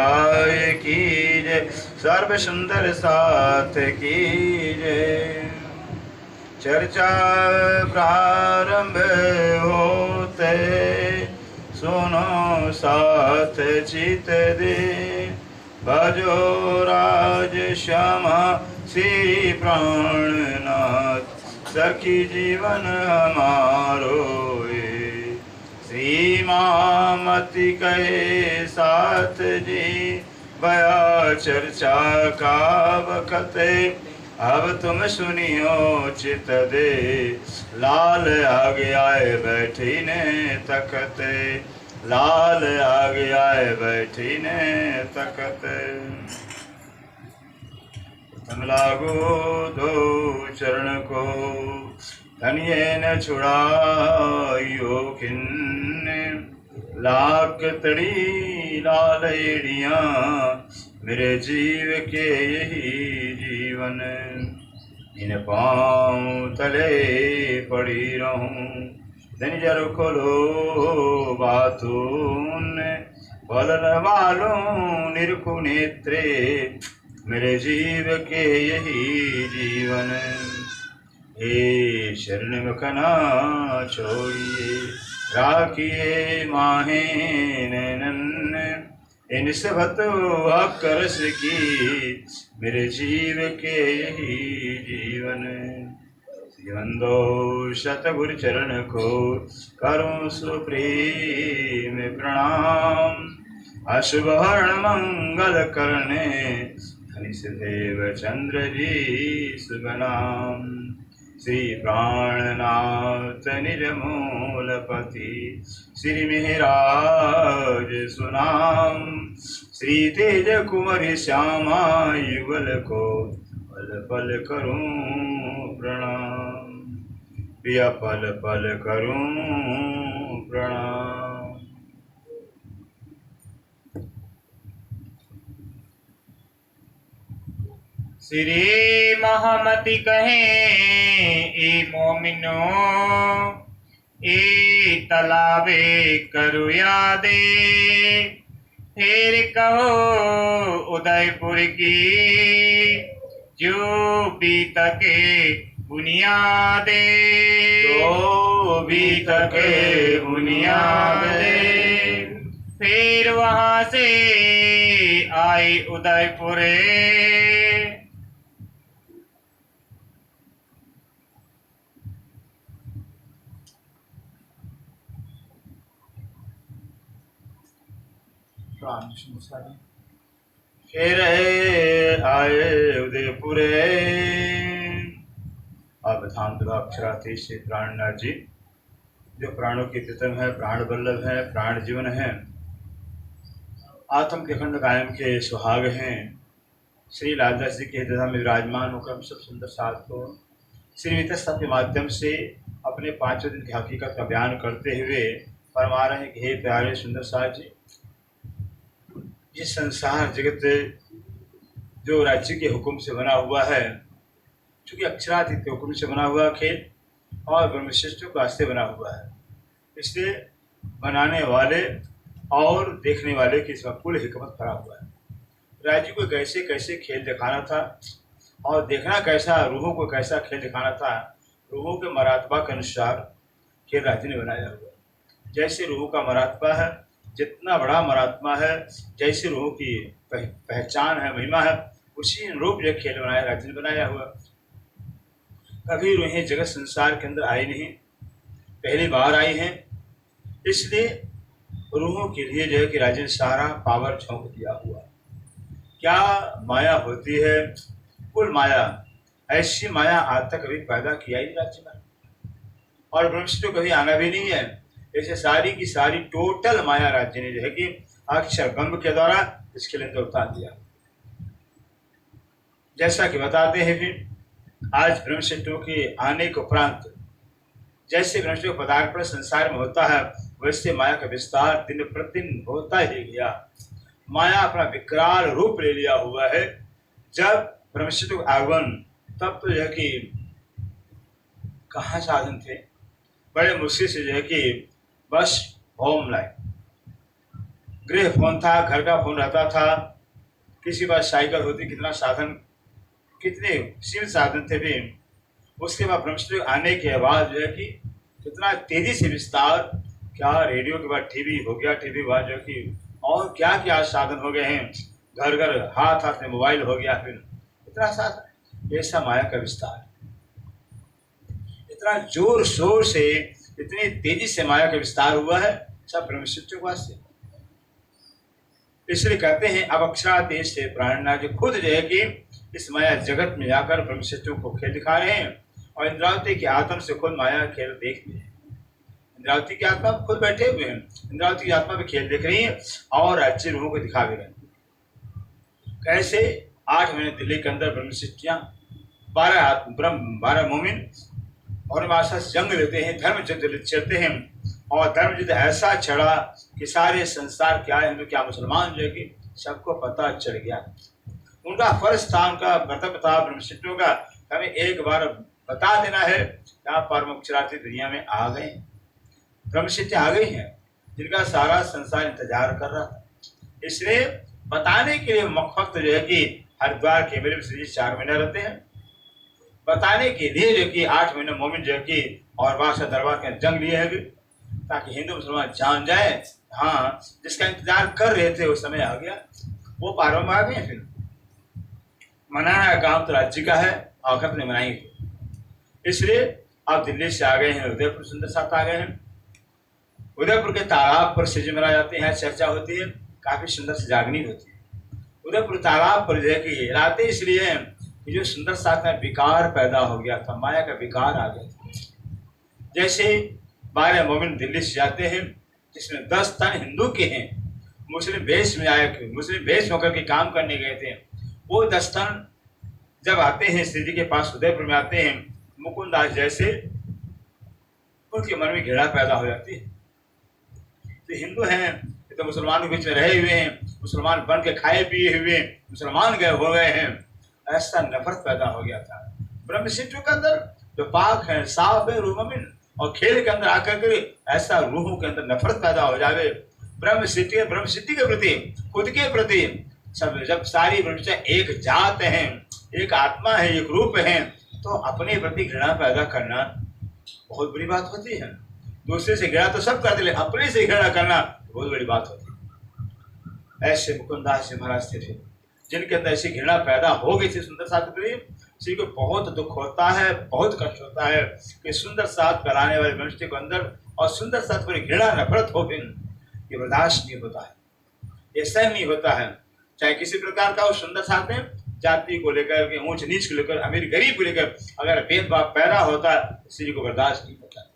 गाय की जय, सर्व सुंदर साथ की जय। चर्चा प्रारंभ होते, सुनो साथ चित दे, भजो राज श्यामा श्री प्राणनाथ, सखी जीवन हमारो ये। श्री मामति कहे साथ जी, भया चर्चा का वखत, अब तुम सुनियो चित दे, लाल आगे आए बैठी ने तखत, लाल आगे आए बैठी ने तखत। प्रथम लागो दो चरण को, धनिये न छुड़ाइयो खिन्ने, लाख तड़ी लाल एड़ियाँ, मेरे जीव के यही जीवन। इन पाँव तले पड़ी रहूं, धन जर खोलो बातून, बलन वालों निरखु नेत्रे, मेरे जीव के यही जीवन। हे शरण मखना छोड़िए, राखिए माहे नैनन, इन सबत आकर्ष की, मेरे जीव के यही जीवन। जीवंदो शतगुरु चरण को, करूं सुप्रेम प्रणाम, अशुभ हरण मंगल करने, धनिष देव चंद्र जी शुभ नाम। श्री प्राणनाथ निर्मूलपति, श्री मेहराज सुनाम, श्री तेज कुमारी श्यामा युगल को, पल पल करूं प्रणाम, प्रिय पल पल करूं प्रणाम। श्री महामति कहे ए मोमिनो, ए तलावे करो यादे, फिर कहो उदयपुर की जो बीत के बुनियादे, जो बीत के बुनियादे। फिर वहां से आई उदयपुर, फिर आए उदयपुरे। अब धाम अक्षराती श्री प्राणनाथ जी, जो प्राणों के प्रीतम है, प्राण वल्लभ है, प्राण जीवन है, आत्म के खंड कायम के सुहाग हैं, श्री लालदास जी के हृदय में विराजमान होकर हम सब सुंदर साथ को श्री वितस्ता के माध्यम से अपने 5 दिन की हकीकत का बयान करते हुए फरमा रहे हैं कि हे प्यारे सुंदर साथ जी, ये संसार जगत जो राज्य के हुक्म से बना हुआ है, चूँकि अक्षरातीत के हुक्म से बना हुआ खेल और ब्रह्मशिष्ट के वास्ते बना हुआ है, इसलिए बनाने वाले और देखने वाले की इसमें कुल हिकमत भरा हुआ है। राज्य को कैसे कैसे खेल दिखाना था और देखना कैसा, रूहों को कैसा खेल दिखाना था, रूहों के मरातबा के अनुसार खेल राज्य ने बनाया हुआ है। जैसे रूहों का मरातबा है, जितना बड़ा मरात्मा है, जैसे रूहों की पहचान है, महिमा है, उसी रूप जो खेल बनाया राज्य ने बनाया हुआ। कभी रूहें जगत संसार के अंदर आई नहीं, पहली बार आई हैं, इसलिए रूहों के लिए जो है कि राज्य ने सारा पावर झोंक दिया हुआ। क्या माया होती है, कुल माया, ऐसी माया आज तक कभी पैदा किया ही राज्य में, और भविष्य तो कभी आना भी नहीं है। ऐसे सारी की सारी टोटल माया राज्य ने जो है कि अक्षर ब्रह्म के द्वारा इसके लिए उतार दिया। जैसा कि बताते हैं फिर आज ब्रह्मशिष्टों के आने के उपरांत जैसे ब्रह्मशिष्टों का पदार्पण संसार में होता है, वैसे माया का विस्तार दिन प्रतिदिन होता ही गया। माया अपना विकराल रूप ले लिया हुआ है। जब ब्रह्मशिष्टों का आगमन, तब तो जो है कि कहाँ साधन थे, बड़े मुश्किल से जो है कि बस होम लाए, गृह फोन था, घर का फोन रहता था, किसी पास साइकिल होती, कितना साधन, कितने शील साधन थे भी। उसके बाद ब्रह्मचर्य आने के बाद जो है कि कितना तेजी से विस्तार, क्या रेडियो के बाद टीवी हो गया, टीवी के बाद जो कि और क्या क्या साधन हो गए हैं, घर घर हाथ हाथ में मोबाइल हो गया, फिर इतना साधन, ऐसा माया का विस्तार, इतना जोर शोर से, इतनी तेजी से माया का विस्तार हुआ है, सब ब्रह्मचर्य के वास्ते। इसलिए कहते हैं अब अक्षरादेश से प्राणनाथ जो खुद जो है कि इस माया जगत में जाकर ब्रह्मचर्यों को खेल दिखा रहे हैं, और इंद्रावती की आत्मा से खुद माया खेल देख रहे हैं। इंद्रावती की आत्मा खुद बैठे हुए हैं, इंद्रावती की आत्मा भी खेल देख रही है और अच्छे रूहों को दिखा भी रहे हैं। कैसे 8 महीने दिल्ली के अंदर ब्रह्मचर्या 12 मोमिन और हमारे साथ जंग लेते हैं, धर्म युद्ध चलते हैं, और धर्म युद्ध ऐसा छड़ा कि सारे संसार क्या है, हिंदू क्या मुसलमान जो है कि सबको पता चल गया। उनका फर्ज था, उनका कर्तव्य था ब्रह्मचर्यों का, हमें एक बार बता देना है यहाँ परमोक्षरार्थी दुनिया में आ गए, ब्रह्मचर्य आ गई हैं, जिनका सारा संसार इंतजार कर रहा था। इसलिए बताने के लिए मुख्य जो है कि हरिद्वार के मेरे में 4 महीने रहते हैं, बताने के लिए जो कि 8 महीने मोमिन जो कि और बादशाह दरबार के जंग लिए है, ताकि हिंदू मुसलमान जान जाए हाँ जिसका इंतजार कर रहे थे वो समय आ गया, वो पारों में आ गए। फिर मनाना काम तो राज्य का है, आखिरत ने मनाई। इसलिए अब दिल्ली से आ गए हैं, उदयपुर सुंदर साथ आ गए हैं। उदयपुर के तालाब पर सिज मरा जाते हैं, चर्चा होती है, काफी सुंदर से जागनी होती है। उदयपुर तालाब पर जो है कि रातें इसलिए कि जो सुंदर साथ में विकार पैदा हो गया था, माया का विकार आ गया था। जैसे 12 मोमिन दिल्ली से जाते हैं, जिसमें 10 तन हिंदू के हैं, मुस्लिम वेश में आए, मुस्लिम वेश होकर के काम करने गए थे। वो 10 तन जब आते हैं श्री जी के पास, उदयपुर में आते हैं, मुकुंदास जैसे उनके मन में घृणा पैदा हो जाती है। तो हिंदू हैं, ये तो मुसलमानों के बीच में रहे हुए हैं, मुसलमान बन के खाए पिए हुए मुसलमान गए हो गए हैं, ऐसा नफरत पैदा हो गया था। ब्रह्मचर्य के अंदर जो पाक है, साफ है, रूहमिन, और खेल के अंदर आकर के ऐसा रूहों के अंदर नफरत पैदा हो जावे ब्रह्मसिद्धि के प्रति, खुद के प्रति। सब जब सारी ब्रह्मचर्य एक जात है, एक आत्मा है, एक रूप है, तो अपने प्रति घृणा पैदा करना बहुत बड़ी बात होती है। दूसरे से घृणा तो सब करते, लेकिन अपने से घृणा करना बहुत बड़ी बात होती है। ऐसे मुकुंदास जी महाराज थे जिनके अंदर ऐसी घृणा पैदा हो गई थी सुंदर साथ प्रेम, किसी को बहुत दुख होता है, बहुत कष्ट होता है कि सुंदर साथ कराने वाले मनुष्य को अंदर और सुंदर साथ पर घृणा नफरत हो, ये बर्दाश्त नहीं होता है, ये सहन नहीं होता है। चाहे किसी प्रकार का वो सुंदर साथ में जाति को लेकर, ऊंच नीच को लेकर, अमीर गरीब को लेकर अगर भेदभाव पैदा होता है, किसी को बर्दाश्त नहीं होता,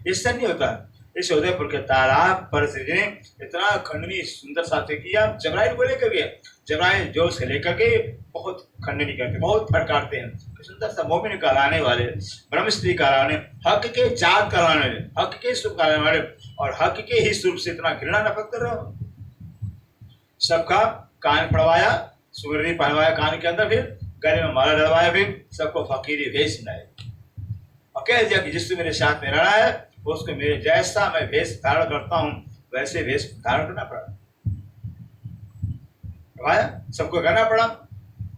ये सहन नहीं होता है। इस उदयपुर के तालाब पर श्री जी ने इतना खंडनी सुंदर साथी किया, जबराइल को लेकर के, जबराइल जोश से लेकर के बहुत खंडनी करते, बहुत फटकारते हैं कि सुंदर सा मोमिन कहलाने वाले, ब्रह्मस्त्री कहलाने, हक के जात कहलाने वाले, हक के स्वरूप कहलाने वाले, और हक के ही स्वरूप से इतना घृणा नफरत कर रहा हो। सबका कान पड़वाया, सुगंधी पहनवाया कान के अंदर, फिर गले में माला डलवाया, फिर सबको फकीरी भेष बनाए और कह दिया कि जिससे मेरे साथ में रहना है उसको मेरे जैसा मैं वेश धारण करता हूं वैसे वेश धारण करना पड़ा, सबको करना पड़ा।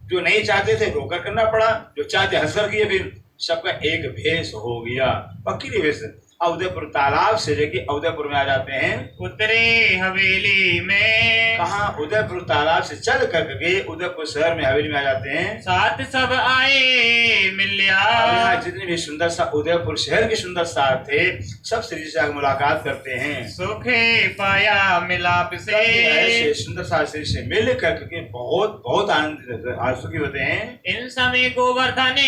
जो नहीं चाहते थे रोकर करना पड़ा, जो चाहते हंसकर किए, फिर सबका एक भेष हो गया, फकीरी भेष। उदयपुर तालाब से लेके उदयपुर में आ जाते हैं, उतरे हवेली में, कहा उदयपुर तालाब से चल करके उदयपुर शहर में हवेली में आ जाते हैं। साथ सब आए मिलिया, जितने भी सुंदर सा उदयपुर शहर के सुंदर साथ थे, सब श्री जी से मुलाकात करते हैं, सुखे पाया मिलाप से, ऐसे सुंदर सा श्री से मिल करके बहुत बहुत आनंद सुखी होते हैं। इन समय गोवर्धन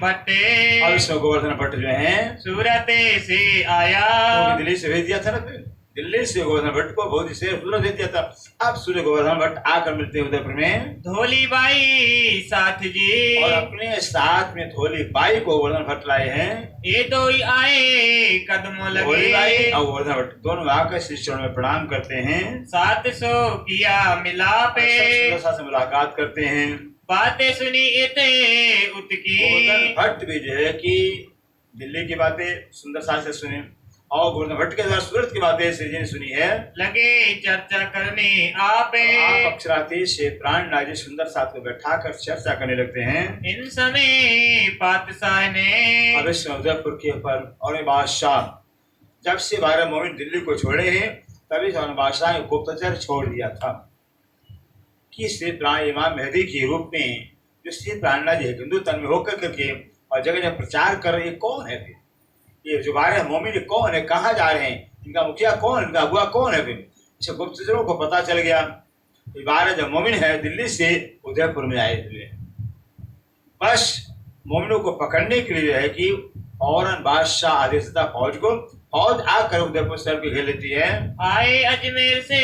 भट्टे, और इसमें गोवर्धन भट्ट जो है सूरत से आया, दिल्ली से भेज दिया था ना, फिर दिल्ली से गोवर्धन भट्ट को बहुत ही सूरत भेज दिया था। अब सूर्य गोवर्धन भट्ट आकर मिलते हैं उदयपुर में, धोली बाई साथ जी, और अपने साथ में धोली बाई को गोवर्धन भट्ट लाए हैं। ये दो ही आए कदमों लगे, धोली बाई और गोवर्धन भट्ट दोनों आकर श्री चरण में प्रणाम करते हैं, साथ सो किया मिलापे, से मुलाकात करते हैं, बातें सुनी इते उतकी। गोवर्धन भट्ट भी जो है कि दिल्ली की बातें सुंदर साथ से सुने और गोवर्धन भट्ट के द्वारा सूरत की बातें श्री जी ने सुनी है। लगे चर्चा करने आपे। आप अक्षरातीत से प्राणनाथ जी सुंदर साथ को बैठा कर चर्चा करने लगते हैं। इन समय पातशाह ने अवश्य उदयपुर के ऊपर और बादशाह जब से 12 मोमिन दिल्ली को छोड़े हैं तभी बादशाह ने गुप्तचर छोड़ दिया था कि श्री प्राण इमाम मेहदी के रूप में जो श्री प्राणनाथ जी हिंदू तन में होकर करके और जगह जगह प्रचार कर रहे कौन है फिर? ये जो 12 मोमिन कौन है, कहाँ जा रहे हैं, इनका मुखिया कौन, इनका अगुआ कौन है? फिर इसे गुप्तचरों को पता चल गया। 12 जो मोमिन है दिल्ली से उदयपुर में आए हुए, बस मोमिनों को पकड़ने के लिए है कि फौरन बादशाह आदेश देता फौज को, फौज आकर उदयपुर शहर को घेर लेती है। आए अजमेर से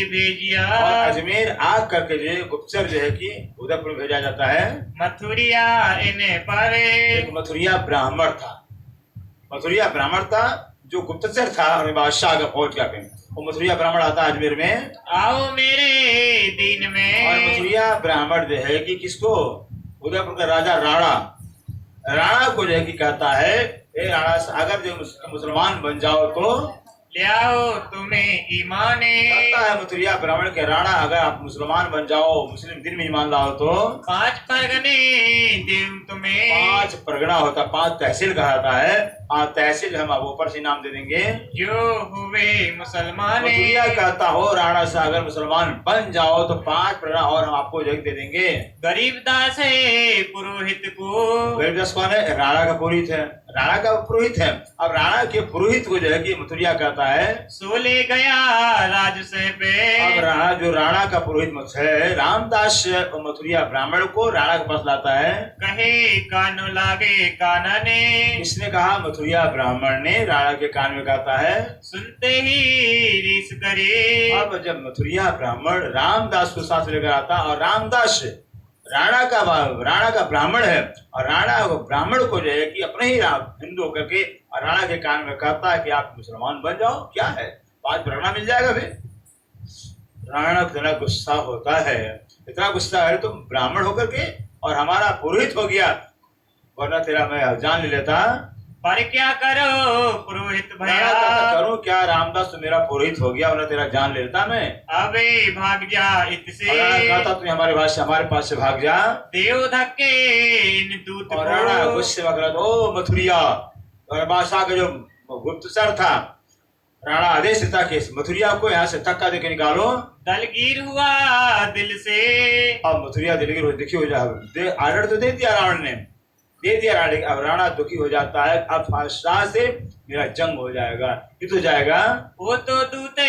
भेजिया। और अजमेर आग करके जो गुप्तचर जो है कि उदयपुर में भेजा जाता है। मथुरिया इन्हें पारे। एक मथुरिया ब्राह्मण था, मथुरिया ब्राह्मण था जो गुप्तचर था और बादशाह का फौज का पे वो मथुरिया ब्राह्मण आता है अजमेर में। आओ मेरे दीन में। और मथुरिया ब्राह्मण जो है कि किसको, उदयपुर का राजा राणा, राणा को जो है कि कहता है ए राणा अगर जो मुसलमान बन जाओ तो ले आओ तुम्हें ईमाने। कहता है मथुरिया ब्राह्मण के राणा अगर आप मुसलमान बन जाओ, मुस्लिम दिन में ईमान लाओ तो 5 परगने देव तुम्हें। 5 परगना होता, 5 तहसील कहता है। 5 तहसील हम आप ऊपर से नाम दे देंगे जो हुए मुसलमाने। मथुरिया कहता हो राणा से अगर मुसलमान बन जाओ तो 5 परगना और हम आपको जग दे देंगे। गरीबदास है पुरोहित को। गरीबदास कौन है? राणा का पुरोहित है, राणा का पुरोहित है। अब राणा के पुरोहित को जो है कि मथुरिया कहता है सो ले गया राजसह पे। अब राणा जो राणा का पुरोहित है रामदास मथुरिया ब्राह्मण को राणा के पास लाता है। कहे कानो लागे काना ने। इसने कहा मथुरिया ब्राह्मण ने राणा के कान में कहता है। सुनते ही रीस करे। अब जब मथुरिया ब्राह्मण रामदास को साथ लेकर आता और रामदास राणा का ब्राह्मण है और राणा ब्राह्मण को जो है कि अपने ही हिंदू करके और राणा के कान में कहता है कि आप मुसलमान बन जाओ, क्या है 5 परगना मिल जाएगा। फिर राणा को इतना गुस्सा होता है, इतना गुस्सा है तुम ब्राह्मण होकर के और हमारा पुरोहित हो गया, वरना तेरा मैं जान ले लेता। पर क्या करो पुरोहित भैया। करूं क्या रामदास, तो मेरा पुरोहित हो गया वरना तेरा जान ले लेता मैं। अबे भाग जा इतसे। कहता तुम हमारे पास से भाग जा। देव धक्के इन दूत और राणा गुस्से में कहता ओ मथुरिया, और बादशाह का जो गुप्तचर था राणा आदेश देता कि मथुरिया को यहाँ से धक्का देके निकालो। दलगीर हुआ दिल से। अब मथुरिया दिलगीर दुखी हो जाए, आर्डर तो दे दिया रावण ने, दे दिया राणा। अब राणा दुखी हो जाता है, अब बादशाह से मेरा जंग हो जाएगा, युद्ध हो जाएगा। वो तो दूते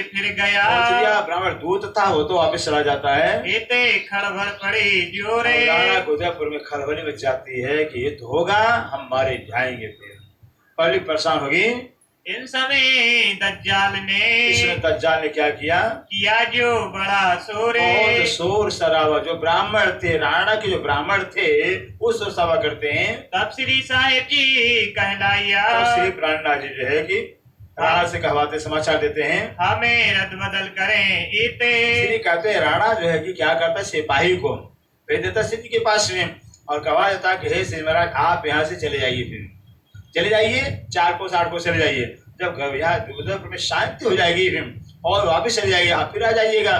फिर गया। मथुरिया ब्राह्मण दूत था, वो तो वापस चला जाता है। एते खड़बड़ पड़ी जोरे। राणा को उदयपुर में खलबली मच जाती है कि युद्ध होगा, हम मारे जाएंगे। फिर पब्लिक परेशान होगी। इन समय दज्जाल ने। इसमें दज्जाल ने क्या किया जो बड़ा शोरे। बहुत शोर शराबा, जो ब्राह्मण थे राणा के जो ब्राह्मण थे वो शोर शराबा करते हैं। तब श्री साहेब जी कहलाइया। तो श्री प्राणनाथ जी जो है कि राणा से कहवाते समाचार देते हैं हमें रद्द बदल करें इते। श्री कहते हैं राणा जो है कि क्या करता है सिपाही को भेज देता सिद्ध के पास में और कहवा देता कि हे श्री महाराज आप यहाँ से चले जाइए, फिर चले जाइए 4 कोस 8 कोस चले जाइए। जब यहाँ उदयपुर में शांति हो जाएगी फिर और वापिस चले जाइए, आप फिर आ जाइएगा।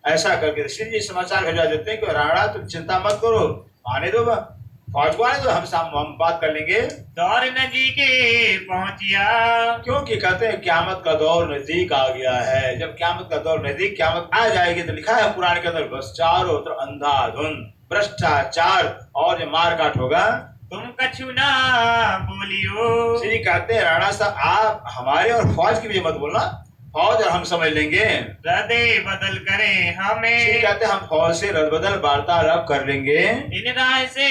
ऐसा करके श्री जी समाचार भेजा देते हैं कि राणा तुम चिंता मत करो, आने दो फौज को, आने दो, हम बात कर लेंगे। दौर नजीके पहुंचिया। क्योंकि कहते हैं क्यामत का दौर नजदीक आ गया है। जब क्यामत का दौर नजदीक क्यामत आ जाएगी तो लिखा है पुराण के अंदर बस चारों तरफ अंधाधुंध भ्रष्टाचार और जो मार काट होगा। तुम कछु ना बोलियो। श्री कहते हैं राणा साहब आप हमारे और फौज की भी मत बोलना, फौज और हम समझ लेंगे, रदे बदल करें हमें। श्री कहते हैं हम फौज से रद बदल वार्तालाप कर लेंगे इन राय से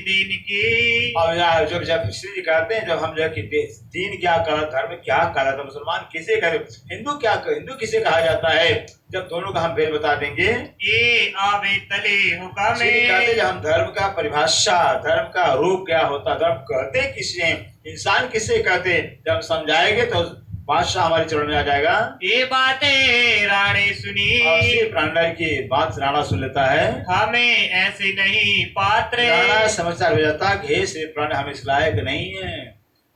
दीन की। और जब श्री जी कहते हैं जब हम जो कि दीन क्या कहा, धर्म क्या कहा था, मुसलमान किसे करे, हिंदू किसे कहा जाता है, जब दोनों का हम भेद बता देंगे। ये आवे तले हुक्म श्री कहते जब हम धर्म का परिभाषा, धर्म का रूप क्या होता, धर्म कहते किसे, इंसान किसे कहते, जब हम समझाएंगे तो बादशाह हमारे चरण में आ जाएगा। ये बातें राणे सुनी। और श्री प्राणनाथ की बात राणा सुन लेता है। हमें ऐसे नहीं पात्र। राणा समाचार हो जाता कि हे श्री प्राण हम इस लायक नहीं है,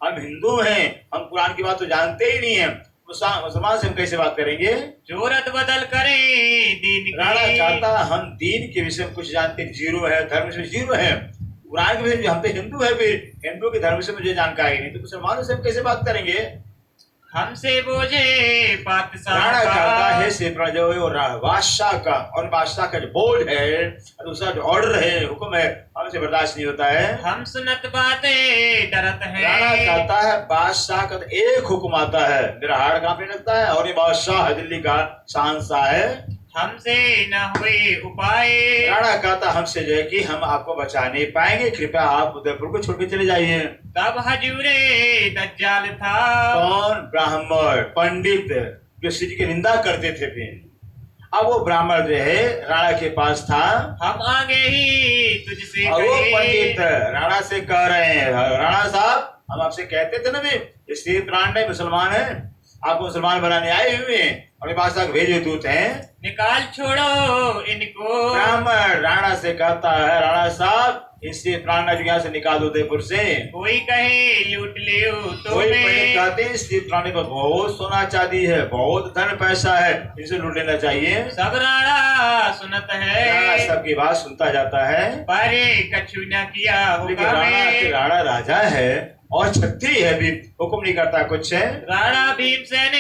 हम हिंदू हैं, हम कुरान की बात तो जानते ही नहीं है, मुसलमान से हम कैसे बात करेंगे? जूरत बदल करे दीन राणा की। चाहता हम दीन के विषय में कुछ जानते, जीरो है, धर्म से जीरो है, कुरान के विषय में हम तो हिंदू है, फिर हिंदू के धर्म से मुझे जानकारी नहीं, तो मुसलमानों से हम कैसे बात करेंगे? हमसे बोझे पातशाह राणा का। चाहता है से जो है वो बादशाह का, और बादशाह का जो बोर्ड है, दूसरा जो ऑर्डर है, हुक्म है, हमसे बर्दाश्त नहीं होता है। हम सुनत बातें डरत है। राणा चाहता है बादशाह का तो एक हुक्म आता है, मेरा हाड़ कांपने लगता है, और ये बादशाह है, दिल्ली का शहंशाह है, हमसे न हुए उपाय। राणा कहता हमसे जो है कि हम आपको बचा नहीं पाएंगे, कृपया आप उदयपुर को छोड़ के चले जाइए। तब हजूरे दज्जाल था। कौन? ब्राह्मण पंडित जो श्री जी की निंदा करते थे। फिर अब वो ब्राह्मण जो है राणा के पास था, हम आगे ही तुझसे और वो कहे। पंडित राणा से कह रहे हैं, राणा साहब हम आपसे कहते थे ना भी स्त्री प्राण नहीं मुसलमान है, आपको मुसलमान बनाने आए हुए हैं, अपने पास तक भेजे दूत हैं, निकाल छोड़ो इनको। ब्राह्मण राणा से कहता है, राणा साहब इससे प्राण यहाँ से निकाल दो उदयपुर से। कोई कहे लूट लियो कोई पंडित कहते हैं इस प्राणी पर बहुत सोना चांदी है, बहुत धन पैसा है, इसे लूट लेना चाहिए। सब राणा सुनत है। राणा सबकी बात सुनता जाता है, पर कछु न किया लेकिन हुक्म। राणा राजा है और छत्री है भी, हुक्म नहीं करता कुछ है। राणा भीमसेन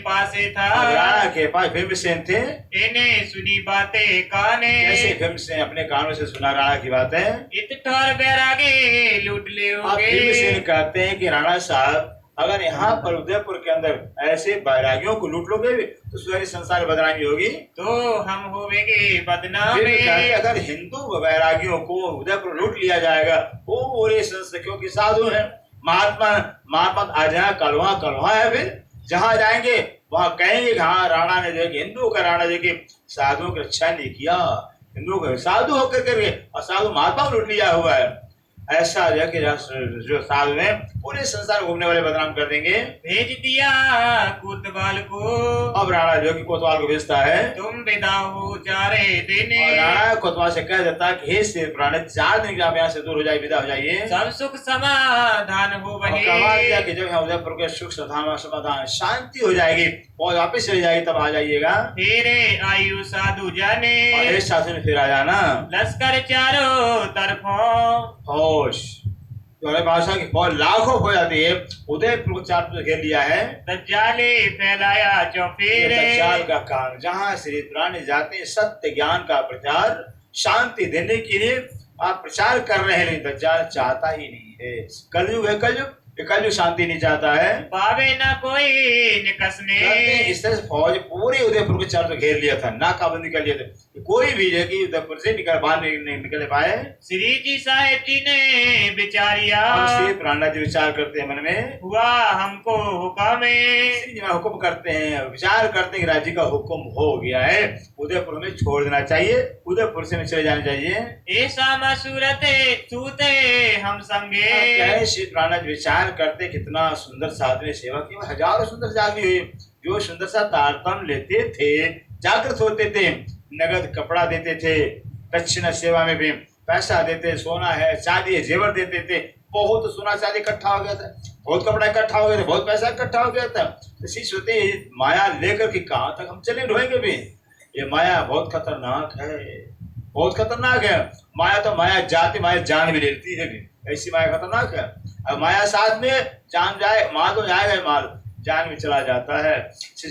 पासे था। अब राणा के पास भीमसेन थे, इन्हें सुनी बातें काने। जैसे भीमसेन अपने कानों से सुना राणा की बातें, इत ठोर बैरागे लूट अब लियोगे। भीमसेन कहते हैं कि राणा साहब अगर यहाँ पर उदयपुर के अंदर ऐसे बैरागियों को लूट लोगे तो सारे संसार में बदनामी होगी, तो हम होवेंगे बदनाम। फिर कहते हैं, अगर हिंदू बैरागियों को उदयपुर लूट लिया जाएगा, वो पूरे संस्कृतियों के साधु हैं, महात्मा महात्मा आजा कलवा कलवा है, फिर जहां जाएंगे वहां कहेंगे कि हाँ राणा ने जो हिंदू का राणा जो कि साधुओं की रक्षा नहीं किया, हिंदू को साधु होकर करके और साधु महात्मा को लूट लिया हुआ है, ऐसा जो कि जो साधु है पूरे संसार घूमने वाले बदनाम कर देंगे। भेज दिया कोतवाल को। अब राणा जो कि कोतवाल को भेजता है, तुम विदा हो जा रहे देने। और राणा कोतवाल से कह देता कि हे सिर प्राण 4 दिन के आप यहाँ से दूर हो जाए, विदा हो जाइए। सब सुख समाधान हो और वही। कहा दिया कि जब यहाँ उदयपुर के सुख समाधान शांति हो जाएगी और वापिस चले जाएगी तब आ जाइएगा, तेरे आयु साधु जाने। और इस साथ में फिर आ जाना। लश्कर चारों तरफों। होश बादशाह की बहुत लाखों हो जाती है, उदयपुर को 4 तरफ घेर लिया है। दज्जाले फैलाया ये चौफेरे। दज्जाल का काम, जहाँ श्री प्राणी जाते हैं सत्य ज्ञान का प्रचार शांति देने के लिए आप प्रचार कर रहे हैं, लेकिन दज्जाल चाहता ही नहीं है। कलयुग है, कलयुग कलयुग शांति नहीं चाहता है। पावे न कोई निकसने। इस तरह से फौज पूरे उदयपुर को 4 तरफ घेर लिया था, नाकाबंदी कर लिया था, कोई भी जो कि उदयपुर से बाहर नहीं निकल पाए। श्री जी साहेब जी ने विचारिया। श्री प्राणा जी विचार करते हैं मन में, हुआ हमको हुक्म। श्री जी हुक्म करते हैं, विचार करते हैं कि राज्य का हुक्म हो गया है, उदयपुर में छोड़ देना चाहिए, उदयपुर से चले जाना चाहिए। ऐसा मसूरत सूते हम संगे। श्री प्राणा जी विचार करते कितना सुंदर साधु ने सेवा की, हजारों सुंदर जागी हुई जो सुंदर सा तारतम लेते थे, जागृत होते थे, नगद कपड़ा देते थे, दक्षिणा सेवा में भी पैसा देते, सोना है चांदी है जेवर देते थे, बहुत सोना चांदी इकट्ठा हो गया था, बहुत कपड़ा इकट्ठा हो गया था, बहुत पैसा इकट्ठा हो गया था। तो शिष्य होते माया लेकर के कहाँ तक हम चले रहेंगे भी, ये माया बहुत खतरनाक है, बहुत खतरनाक है। माया तो माया जाती, माया जान भी लेती है भी, ऐसी माया खतरनाक है। अब माया साथ में जान जाए, माल तो जाएगा, माल जान भी चला जाता है।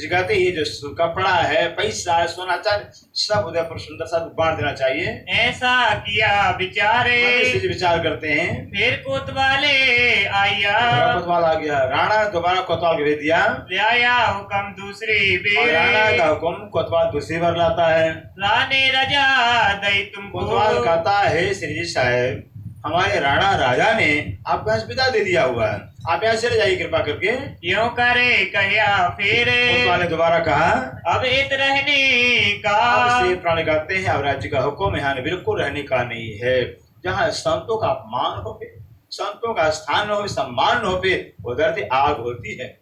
कहते ये जो कपड़ा है, पैसा है, सोना चांदी सब उदयपुर सुंदर सा बांट देना चाहिए। ऐसा किया विचारे। विचार करते हैं, फिर कोतवाले आया। कोतवाल आ गया, राणा दोबारा कोतवाल को भेज दिया, ले आया हुक्म दूसरी बेर। राणा का हुक्म कोतवाल दूसरी बार लाता है। राने राजा दई तुमको। कोतवाल कहता है श्री जी साहब हमारे राणा राजा ने आपको यहाँ विदा दे दिया हुआ है, आप यहाँ चले जाइए कृपा करके। क्यों करे कहिया फिर। कोतवाल ने दोबारा कहा अब इत रहने का। प्राणी कहते हैं अब राज्य का हुक्म यहाँ बिल्कुल रहने का नहीं है, जहाँ संतों का अपमान हो पे, संतों का स्थान हो, सम्मान हो पे, उधर से आग होती है,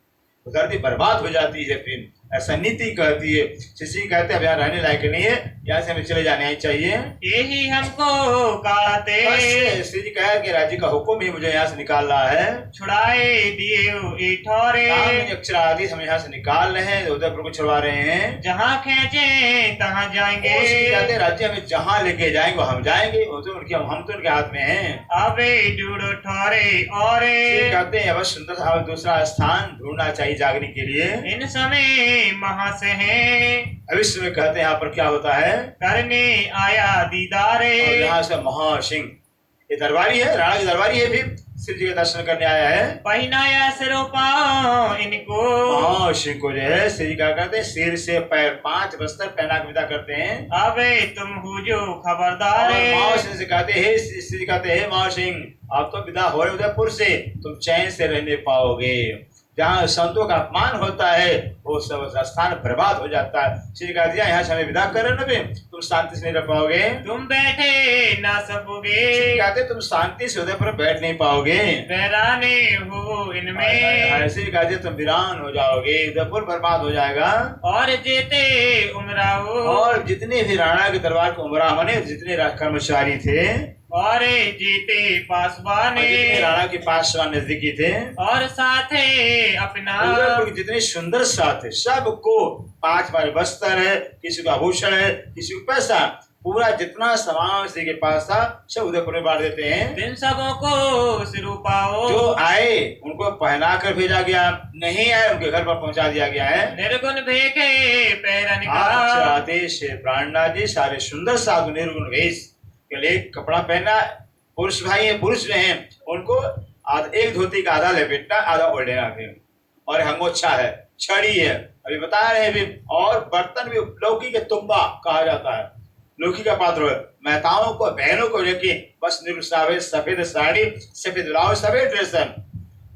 उधर से बर्बाद हो जाती है। फिर ऐसा नीति कहती है। शिष्य जी कहते हैं अब यहाँ रहने लायक नहीं है, यहाँ से हमें चले जाने ही चाहिए। यही हमको कहते बस श्री जी कहा कि राज्य का हुक्म ही मुझे यहाँ से निकाल रहा है। छुड़ाए दिए ठोरे, अक्षर आदि हम यहाँ से निकाल रहे हैं, उदयपुर को छुड़वा रहे हैं। जहाँ खेचे तहाँ जाएंगे। कहते राज्य हमें जहाँ लेके जाएंगे हम जाएंगे, वो तो उनके हम तो उनके हाथ में हैं। अबे ढूंढो ठोरे और कहते हैं अब सुंदर सा दूसरा स्थान ढूंढना चाहिए जागने के लिए। इन समय महासे हैं भविष्य में कहते हैं यहाँ पर क्या होता है, करने आया दीदारे। और यहाँ से महासिंह ये दरबारी है, राणा की दरबारी है, भी शिव जी के दर्शन करने आया है। पहनाया सिरों पाओ इनको, महासिंह को जो है श्री जी क्या करते हैं, सिर से पैर 5 बस्तर पहना के विदा करते हैं। अबे तुम हो जो खबरदार। महासिंह से कहते हैं, श्री जी कहते हैं महासिंह आप तो विदा हो रहे उदयपुर से, तुम चैन से रहने पाओगे। जहाँ संतों का अपमान होता है वो सब स्थान बर्बाद हो जाता है। श्री कहा दिया यहाँ से हमें विदा कर रहे हो, तुम शांति से नहीं रह पाओगे, तुम बैठे ना सकोगे। कहते तुम शांति से उदयपुर बैठ नहीं पाओगे, वीराने हो इनमें। ऐसे कहते तुम वीरान हो जाओगे, उदयपुर बर्बाद हो जाएगा। और जेते उमराओ, और जितने भी राणा के दरबार के उमरा माने जितने कर्मचारी थे, और जीते पासवाने, राणा के पासवान नजदीकी थे, और साथे अपना उदयपुर के जितने सुंदर साथ है सबको 5 बस्तर है, किसी को आभूषण है, किसी को पैसा, पूरा जितना सामान श्री के पास था सब उदयपुर में बांट देते हैं। दिन सबों को सिरू पाओ, जो आए उनको पहना कर भेजा गया, नहीं आए उनके घर पर पहुंचा दिया गया है। निर्गुण भेखे पैरन का, आदेश प्राणनाथ जी सारे सुंदर साधु निर्गुण वेश के लिए कपड़ा पहना। पुरुष भाई है, पुरुष में है, उनको एक धोती का आधा लपेटना, आधा ओढ़ना है, और हंगोच्छा है, छड़ी है, अभी बता रहे हैं भी। और बर्तन भी लौकी के तुम्बा कहा जाता है, लौकी का पात्र है। महताओं को बहनों को लेके बस निरुत्साह सफेद साड़ी, सफेद ब्लाउज, सफेद ड्रेस,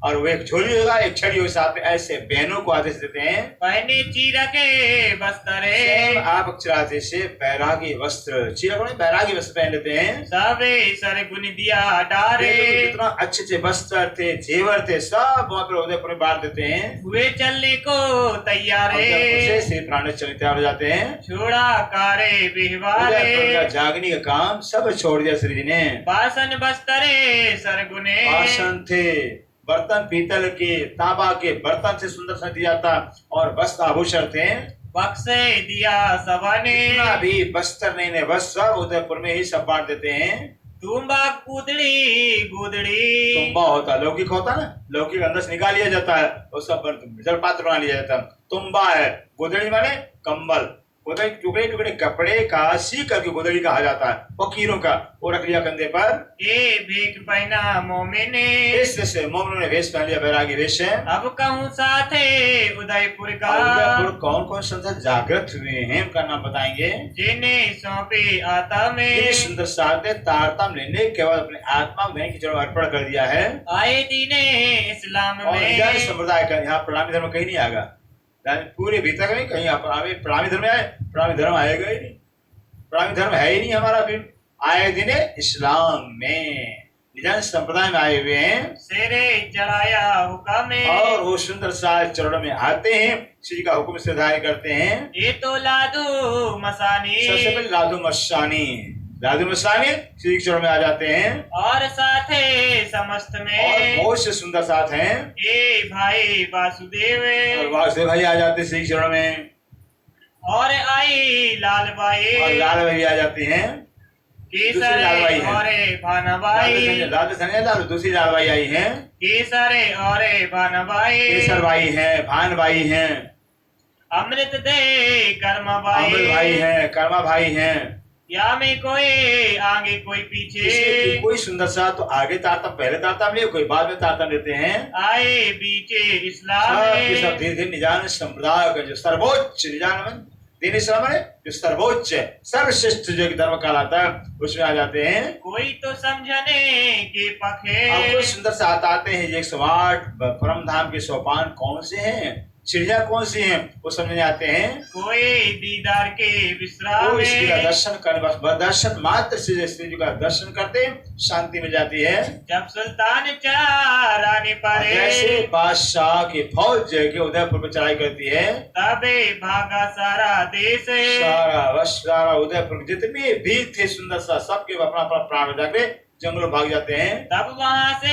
और वो एक झोली होगा, एक छड़ी होगी साथ में, ऐसे बहनों को आदेश देते हैं। पहने चीरा के वस्त्र, आप अक्षराते से बैरागी वस्त्र, चीरा को बैरागी वस्त्र पहन लेते हैं। सबे सर गुन दिया डारे, इतना अच्छे अच्छे वस्त्र थे, जेवर थे, सब वहाँ पर उदयपुर में बांट देते हैं। हुए चलने को तैयारे, श्री प्राण चलने तैयार हो जाते हैं। छोड़ा कारे बिहवारे, जागने का काम सब छोड़ दिया श्री जी ने। बासन बस्तरे सरगुने, बासन थे, बर्तन पीतल के, तांबा के बर्तन से सुंदर सा दिया था, और वस्त्र आभूषण थे, बक्से दिया सबने। भी बस्तर नहीं, बस सब उदयपुर में ही सब बांट देते हैं। तुम्बा कूदड़ी गुदड़ी, तुम्बा होता है, लौकिक होता है ना, लौकिक अंदर से निकाल लिया जाता है, वो सब जल पात्र बना लिया जाता है। तुम्बा है, गुदड़ी माने कंबल, गोदड़ी टुकड़े टुकड़े कपड़े का सी करके गोदड़ी कहा जाता है, फकीरों का, वो रख लिया कंधे पर। ये भीख पहना मोमिने, से मोमिनों ने वेश पहन लिया, बैरागी वेश है। अब कहूँ साथे उदयपुर का, उदयपुर कौन कौन संत जागृत हुए हैं उनका नाम बताएंगे। जिन्हें सौंपे आता में, सुंदर साथ तारतम लेने के बाद अपने आत्मा में की अर्पण कर दिया है। आए दीने इस्लाम में, संप्रदाय का यहाँ प्रणामी धर्म कहीं नहीं आएगा, पूरे भीतर में कहीं प्रणामी धर्म आए, प्रणामी धर्म आएगा ही नहीं, प्रणामी धर्म है ही नहीं हमारा। फिर आए दिन इस्लाम में निजान संप्रदाय में आए हुए हैं, सेरे चढ़ाया हुक्म में, और वो सुंदर सा चरणों में आते हैं, श्री का हुक्म से धारण करते हैं। ये तो लादू मसानी, सबसे पहले लादू मस्तानी, लादू मस्तानी श्री के चरणों में आ जाते हैं, और साथे समस्त में, और बहुत से सुंदर साथ हैं। ये भाई वासुदेव, और वासुदेव भाई आ जाते हैं श्री के चरणों में, और आई लाल बाई, और लाल भाई आ जाती हैं, केसर और भानाबाई, लाल दूसरी लाल भाई आई हैं, केसर और भानाबाई, केसर भाई हैं, भान भाई हैं, अमृत दे कर्मा बाई, अमृत भाई हैं, कर्मा भाई हैं। या में कोई आगे कोई पीछे, कोई सुंदर सा तो आगे तारतम, पहले तारतम लिए, कोई बाद में तारतम लेते हैं। आए बीचे इस्लाम में, सब धीरे धीरे निजान संप्रदाय का जो सर्वोच्च निजान दीन इस्लाम है, जो सर्वोच्च सर्वश्रेष्ठ जो धर्म कहलाता है उसमें आ जाते हैं। कोई तो समझने के पखे, आपको सुंदर से आते हैं 108 परम धाम के सोपान कौन से हैं, चिड़िया कौन सी हैं वो समझ आते हैं। कोई दीदार के विश्राम वो इसका में, दर्शन करने बस दर्शन मात्र से श्री जी का दर्शन करते शांति मिल जाती है। जब सुल्तान चढ़ाने परे, जैसे बादशाह की फौज के उदयपुर पर चढ़ाई करती है, तबे भागा सारा देश। सारा उदयपुर के जितने भी थे सुंदर सा सबके अपना अपना प्राण बचा के जंगलों भाग जाते हैं। तब वहां से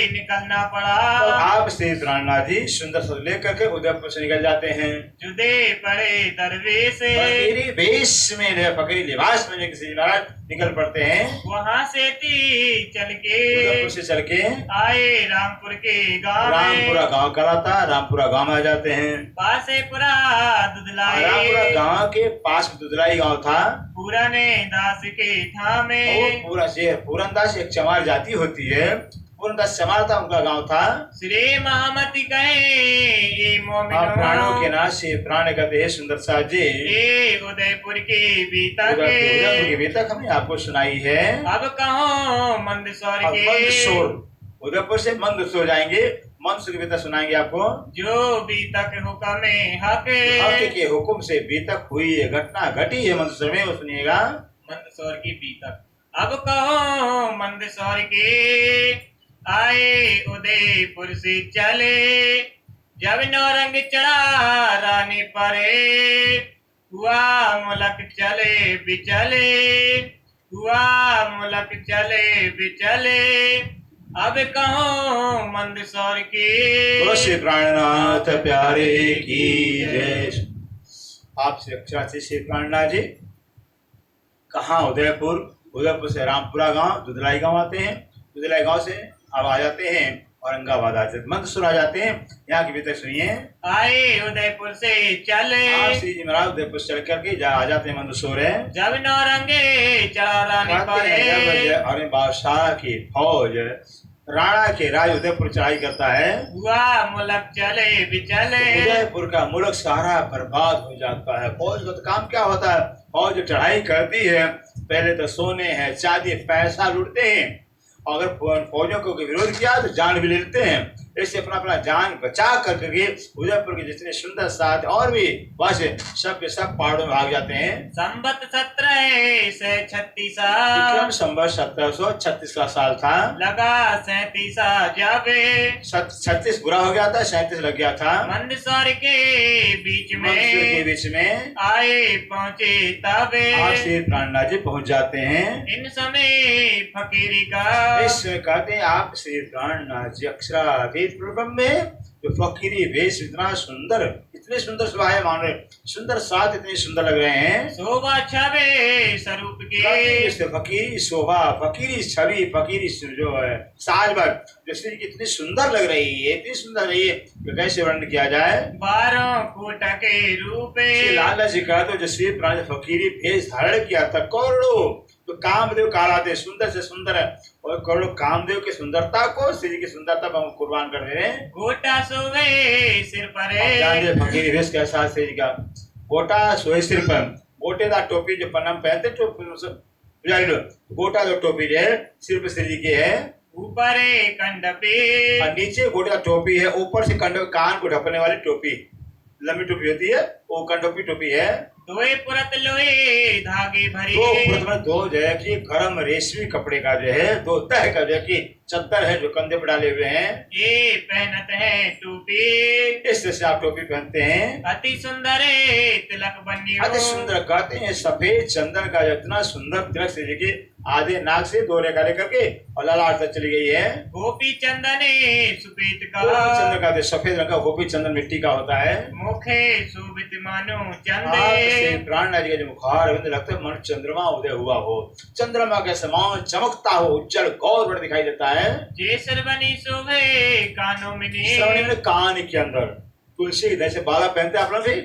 निकलना तो पड़ा, आप श्री प्राणनाथ जी सुंदर सा लेकर के उदयपुर से निकल जाते हैं। जुदे पड़े दरवेश, फकीरी वेश में फकीरी लिबास में किसी जी महाराज निकल पड़ते हैं। वहां से चल के उदयपुर से चल के आए रामपुर के गांव में। रामपुरा गांव कहलाता, रामपुरा गांव में आ जाते हैं। पासेपुरा दुधलाई, रामपुरा गांव के पास में दुधलाई गांव था। पुराने दास के थामे, वो पूरा से पूरनदास एक चमार जाति होती है, पूरनदास चमार था, उनका गांव था। श्री महामती कहे ए आप प्राणों के मोमिनो, नाश से प्राण कहते हैं सुंदर सा जी। ए उदयपुर के बीता उदयपुर की के, बेतक हमने आपको सुनाई है। अब कहो मंदसौर अब के, मंदसौर, उदयपुर से मंदसौर जाएंगे, मंदसौर की बेतक सुनाएंगे आपको। जो बीतक हुक्म हक, हक के हुक्म से बेतक हुई है, घटना घटी है मंदसौर में, वो सुनिएगा। मंदसौर की बीतक। अब कहो मंदसौर के, आए उदयपुर से चले, जब नौरंग चढ़ा रानी परे, हुआ मुलक चले बिचले, हुआ मुलक चले बिचले। अब कहो मंदसौर के, बोलो श्री प्राणनाथ प्यारे की जय। आप श्री अक्षरा से श्री प्राणनाथ जी कहाँ उदयपुर, उदयपुर से रामपुरा गांव दुधलाई गांव आते हैं, दुधलाई गांव से अब आ जाते हैं औरंगाबाद आ जाते हैं, मंदसौर आ जाते हैं। यहाँ की भीतर सुनिए। आए उदयपुर से चले, आप श्री जी महाराज उदयपुर से चल करके आ जाते हैं मंदसौर है। जब नौरंगे चढ़ा रानी परे, और बादशाह की फौज राणा के राज उदयपुर चढ़ाई करता है। हुआ मुलक चले बिचले, उदयपुर का मुल्क सारा बर्बाद हो जाता है। फौज का तो काम क्या होता है, फौज चढ़ाई करती है, पहले तो सोने हैं चांदी पैसा लूटते हैं, अगर फौजों को विरोध किया तो जान भी ले लेते हैं। ऐसे अपना अपना जान बचा करके उदयपुर के जितने सुंदर साथ और भी बस सब के सब पहाड़ों में भाग जाते हैं। संबत 1736, विक्रम संवत 1736 का साल था। लगा 37 जावे, 36 बुरा हो गया था, 37 लग गया था। मंदसौर के बीच मंदसौर के में बीच में आए पहुंचे तबे, आप श्री प्राणनाथ जी पहुंच जाते हैं। इन समय फकीरी का, इस कहते हैं आप श्री प्राणनाथ जी अक्षराधीश प्रबंध में जो फकीरी वेश इतना सुंदर, इतने सुंदर सुभाए मान रहे, सुंदर साथ इतने सुंदर लग रहे हैं। शोभा छवि स्वरूप के, इससे फकीरी शोभा, फकीरी छवि, फकीरी जो है साजबल जो श्री की इतनी सुंदर लग रही है, इतनी सुंदर रही है कि कैसे वर्णन किया जाए। 12 फुट के रूप, श्री लाला जी का तो जो श्री प्राण फकीरी भेष धारण किया था, करोड़ों तो कामदेव कहलाते, सुंदर से सुंदर है, और करोड़ों कामदेव की सुंदरता को श्री जी की सुंदरता पर हम कुर्बान कर दे रहे हैं। गोटा सोवे सिर परे, जानिए फकीरी वेश कैसा श्री जी का। गोटा सोए सिर पर, गोटेदार टोपी जो पन्ना पहनते गोटा जो टोपी जो है सिर पर श्री जी की है। ऊपर कंड पे, और नीचे गोटा टोपी है, ऊपर से कंड कान को ढकने वाली टोपी, लंबी टोपी होती है, वो कंडोपी टोपी है। दोए पुरत लोहे धागे भरे, दो जो है कि गरम रेशमी कपड़े का जो है दो तह का जो है कि चद्दर है जो कंधे पर डाले हुए हैं। ये पहनत है टोपी, इस तरह से आप टोपी पहनते हैं। अति सुंदर तिलक बनी, अति सुंदर कहते हैं सफेद चंदन का इतना सुंदर तिलक से देखिए आधे नाक से दो रेखा लेकर के और ललाट तक चली गई है। गोपी चंदन सुपीत का, चंदन का सफेद रंग का गोपी चंदन मिट्टी का होता है। मुखे शोभित मानो से प्राणनाथ जी का जो मुखार बिंद लगता है मन चंद्रमा उदय हुआ हो, चंद्रमा के समान चमकता हो, उज्जवल गौर दिखाई देता है। जैसर बनी शोभे कानों में, कान के अंदर तुलसी जैसे बाला पहनते हैं आप लोग भी,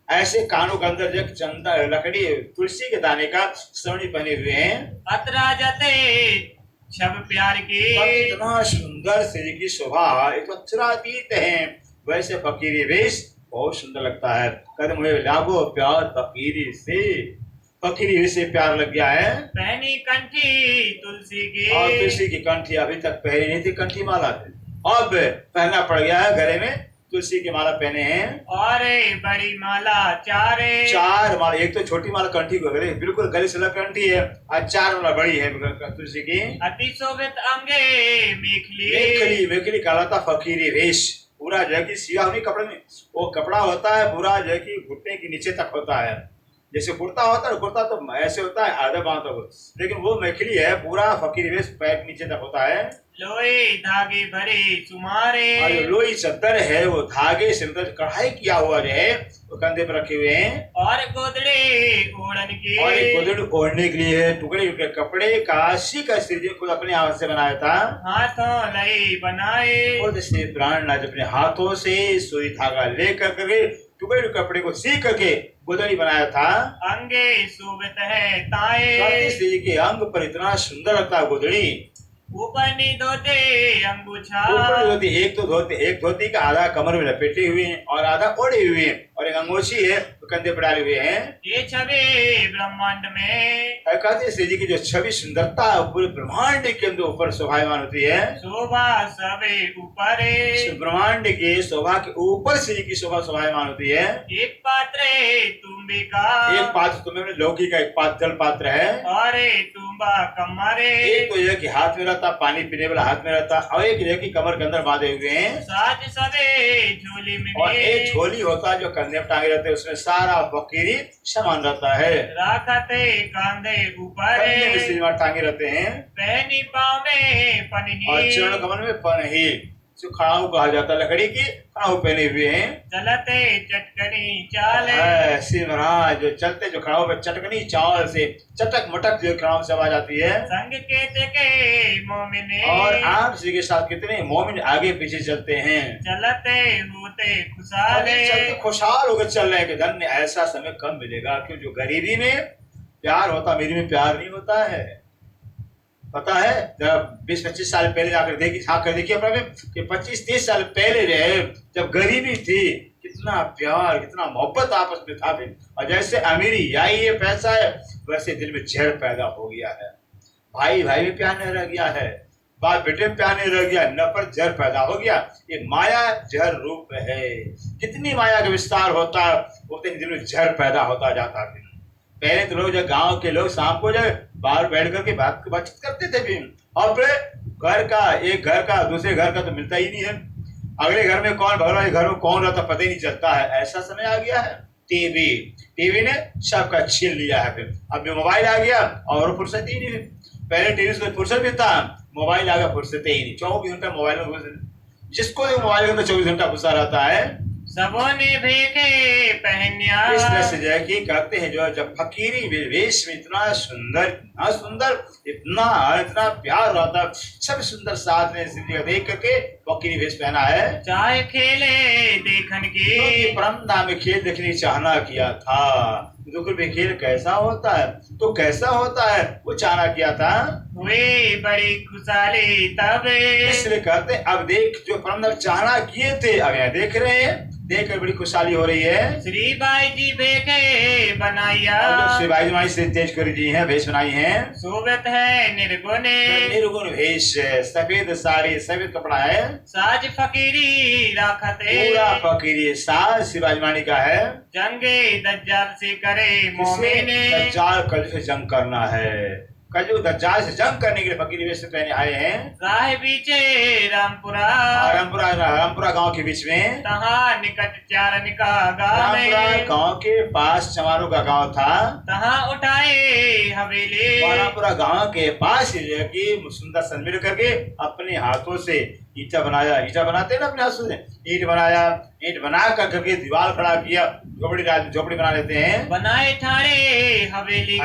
ऐसे कानों के अंदर जो चंदन लकड़ी तुलसी के दाने का श्रवणी पहने हुए हैं। अतरा जाते शब प्यार की, इतना सुंदर श्री की शोभा एक अक्षरातीत है, वैसे फकीरी वेश बहुत सुंदर लगता है। कहते मुझे लागो प्यार फकीरी से, फकीरी वेश से प्यार लग गया है। पहनी कंठी तुलसी की, और तुलसी की कंठी अभी तक पहनी नहीं थी, कंठी माला थी, अब पहनना पड़ गया है गले में तुलसी की माला पहने हैं, और बड़ी माला चारे। 4 माला, एक तो छोटी माला कंठी को गले बिल्कुल गले से लग कंठी है, और 4 माला बड़ी है तुलसी की। अति शोभित अंगे मेखली। मेखली, मेखली कहलाता फकीरी वेश, पूरा जो है कि सिया हुई कपड़े में, वो कपड़ा होता है पूरा जो है कि घुटने के नीचे तक होता है। जैसे कुर्ता होता है, कुर्ता तो ऐसे होता है आधा बांह तक, लेकिन वो मेखली है पूरा फकीरी वेश, पैर के नीचे तक होता है। लोहे धागे भरे सुमारे। और जो लोई चद्दर है वो धागे से मतलब कढ़ाई किया हुआ जो है वो कंधे पर रखे हुए हैं। और गोदड़े ओढ़न के। और एक गोदड़ ओढ़ने के लिए टुकड़े के कपड़े काशी का श्री जी खुद अपने हाथ से बनाया था। हाथों लई बनाए। और जैसे प्राणनाथ अपने हाथों से सुई धागा लेकर के टुकड़े कपड़े को सी करके गोदड़ी बनाया था। अंगे शोभित है ताए। श्री जी के अंग पर इतना सुंदर लगता है गोदड़ी। ऊपर नी धोते अंगूछा। ऊपर धोती, एक धोती का आधा कमर में लपेटे हुए हैं और आधा ओढ़े हुए हैं, और एक अंगोछी है तो कंधे पर डाले हुए हैं। ये छवि ब्रह्मांड में। कहते श्री जी की जो छवि सुंदरता पूरे ब्रह्मांड के अंदर ऊपर शोभायमान होती है। शोभा सबे ऊपर। ब्रह्मांड के शोभा के ऊपर श्री जी की शोभा शोभायमान होती है। एक पात्र तुम्बे का। एक पात्र तुम्हें लौकी का, एक पात्र जल पात्र है, और तुम्बा कमरे। एक तो यह कि हाथ में रहता, पानी पीने वाला हाथ में रहता, और एक यह कि कमर के अंदर बांधे हुए हैं। साज सबे झोली में। और एक झोली होता है जो कंधे पर टांगे रहते हैं, उसमें सारा फकीरी सामान रहता है। राखते कांधे ऊपर। कंधे में श्रीमान टांगे रहते हैं। पहनी पाँव में पन्ही। और चरण कमल में पन्ही, जो खड़ाऊ कहा जाता है, लकड़ी की खड़ाऊ पहने हुए हैं। चलते चटकनी चाल। श्री महाराज जो चलते जो खड़ाऊ पे चटकनी चाल से चटक मटक जो खड़ाऊ से आवाज आती है। संग के मोमिने। और आप श्री के साथ कितने मोमिन आगे पीछे चलते हैं। चलते होते खुशहाल। खुशहाल होकर चल रहे हैं कि धन्य ऐसा समय कम मिलेगा, क्यों जो गरीबी में प्यार होता, मेरी में प्यार नहीं होता है। पता है जब 20-25 साल पहले जाकर देखिए, हाँ कर देखिए अपना कि 25-30 साल पहले रहे जब गरीबी थी, कितना प्यार कितना मोहब्बत आपस में था। और जैसे अमीरी आई है, पैसा है, वैसे दिल में जहर पैदा हो गया है। भाई भाई में प्यार नहीं रह गया है, बाप बेटे में प्यार नहीं रह गया, नफरत जहर पैदा हो गया। ये माया जहर रूप है। कितनी माया का विस्तार होता है उतने दिल में जहर पैदा होता जाता है। पहले तो लोग, जब गांव के लोग शाम को जब बाहर बैठ करके बातचीत करते थे भी, और फिर घर का एक घर का दूसरे घर का तो मिलता ही नहीं है। अगले घर में कौन भर रहा है, घर में कौन रहता पता ही नहीं चलता है। ऐसा समय आ गया है। टीवी ने सबका छीन लिया है। फिर अब मोबाइल आ गया और फुर्सत ही नहीं है। पहले टीवी से फुर्सत भी था, मोबाइल आ गया फुर्सत ही नहीं। 24 घंटा मोबाइल में, जिसको मोबाइल के अंदर 24 घंटा घुसा रहता है। सबों ने भेके पहनिया। इस तरह से जो है कि कहते हैं जो जब फकीरी वेश में इतना सुंदर इतना प्यार रहता, सब सुंदर साथ में देख करके फकीरी वेश पहना है। चाहे खेले देखन की। परमधाम में खेल देखने चाहना किया था। दुख में खेल कैसा होता है, तो कैसा होता है वो चाहना किया था। हुए बड़ी खुशहाली तब। इसलिए कहते हैं अब देख, जो परमधाम चाहना किए थे अब यहाँ देख रहे हैं, देख कर बड़ी खुशहाली हो रही है। श्री बाई जी भेके बनाया। श्री बाई जी श्री तेजपुरी जी हैं, भेष बनाई है। शोभित है निर्गुण भेष, सफेद साड़ी सफेद कपड़ा है। साज फकीरी राखते। पूरा फकीरी साज शिवाजी मानी का है। जंगे दज्जाल से करे मोमिने। दज्जाल कल से जंग करना है, कल दज्जाल से जंग करने के लिए फकीरी वेश पहने आए हैं। राह बीचे रामपुरा गांव के बीच में, तहाँ निकट चारण का गाँव। गांव के पास चमारों का गांव था, तहाँ उठाए हवेली। रामपुरा गांव के पास सुंदर सन मिल करके अपने हाथों से ईटा बनाया। ईटा बनाते हैं ना अपने हाथों से, ईट बनाया। ईट बना करके दीवार खड़ा किया, झोपड़ी बना लेते हैं। बनाए ठाणे हवेली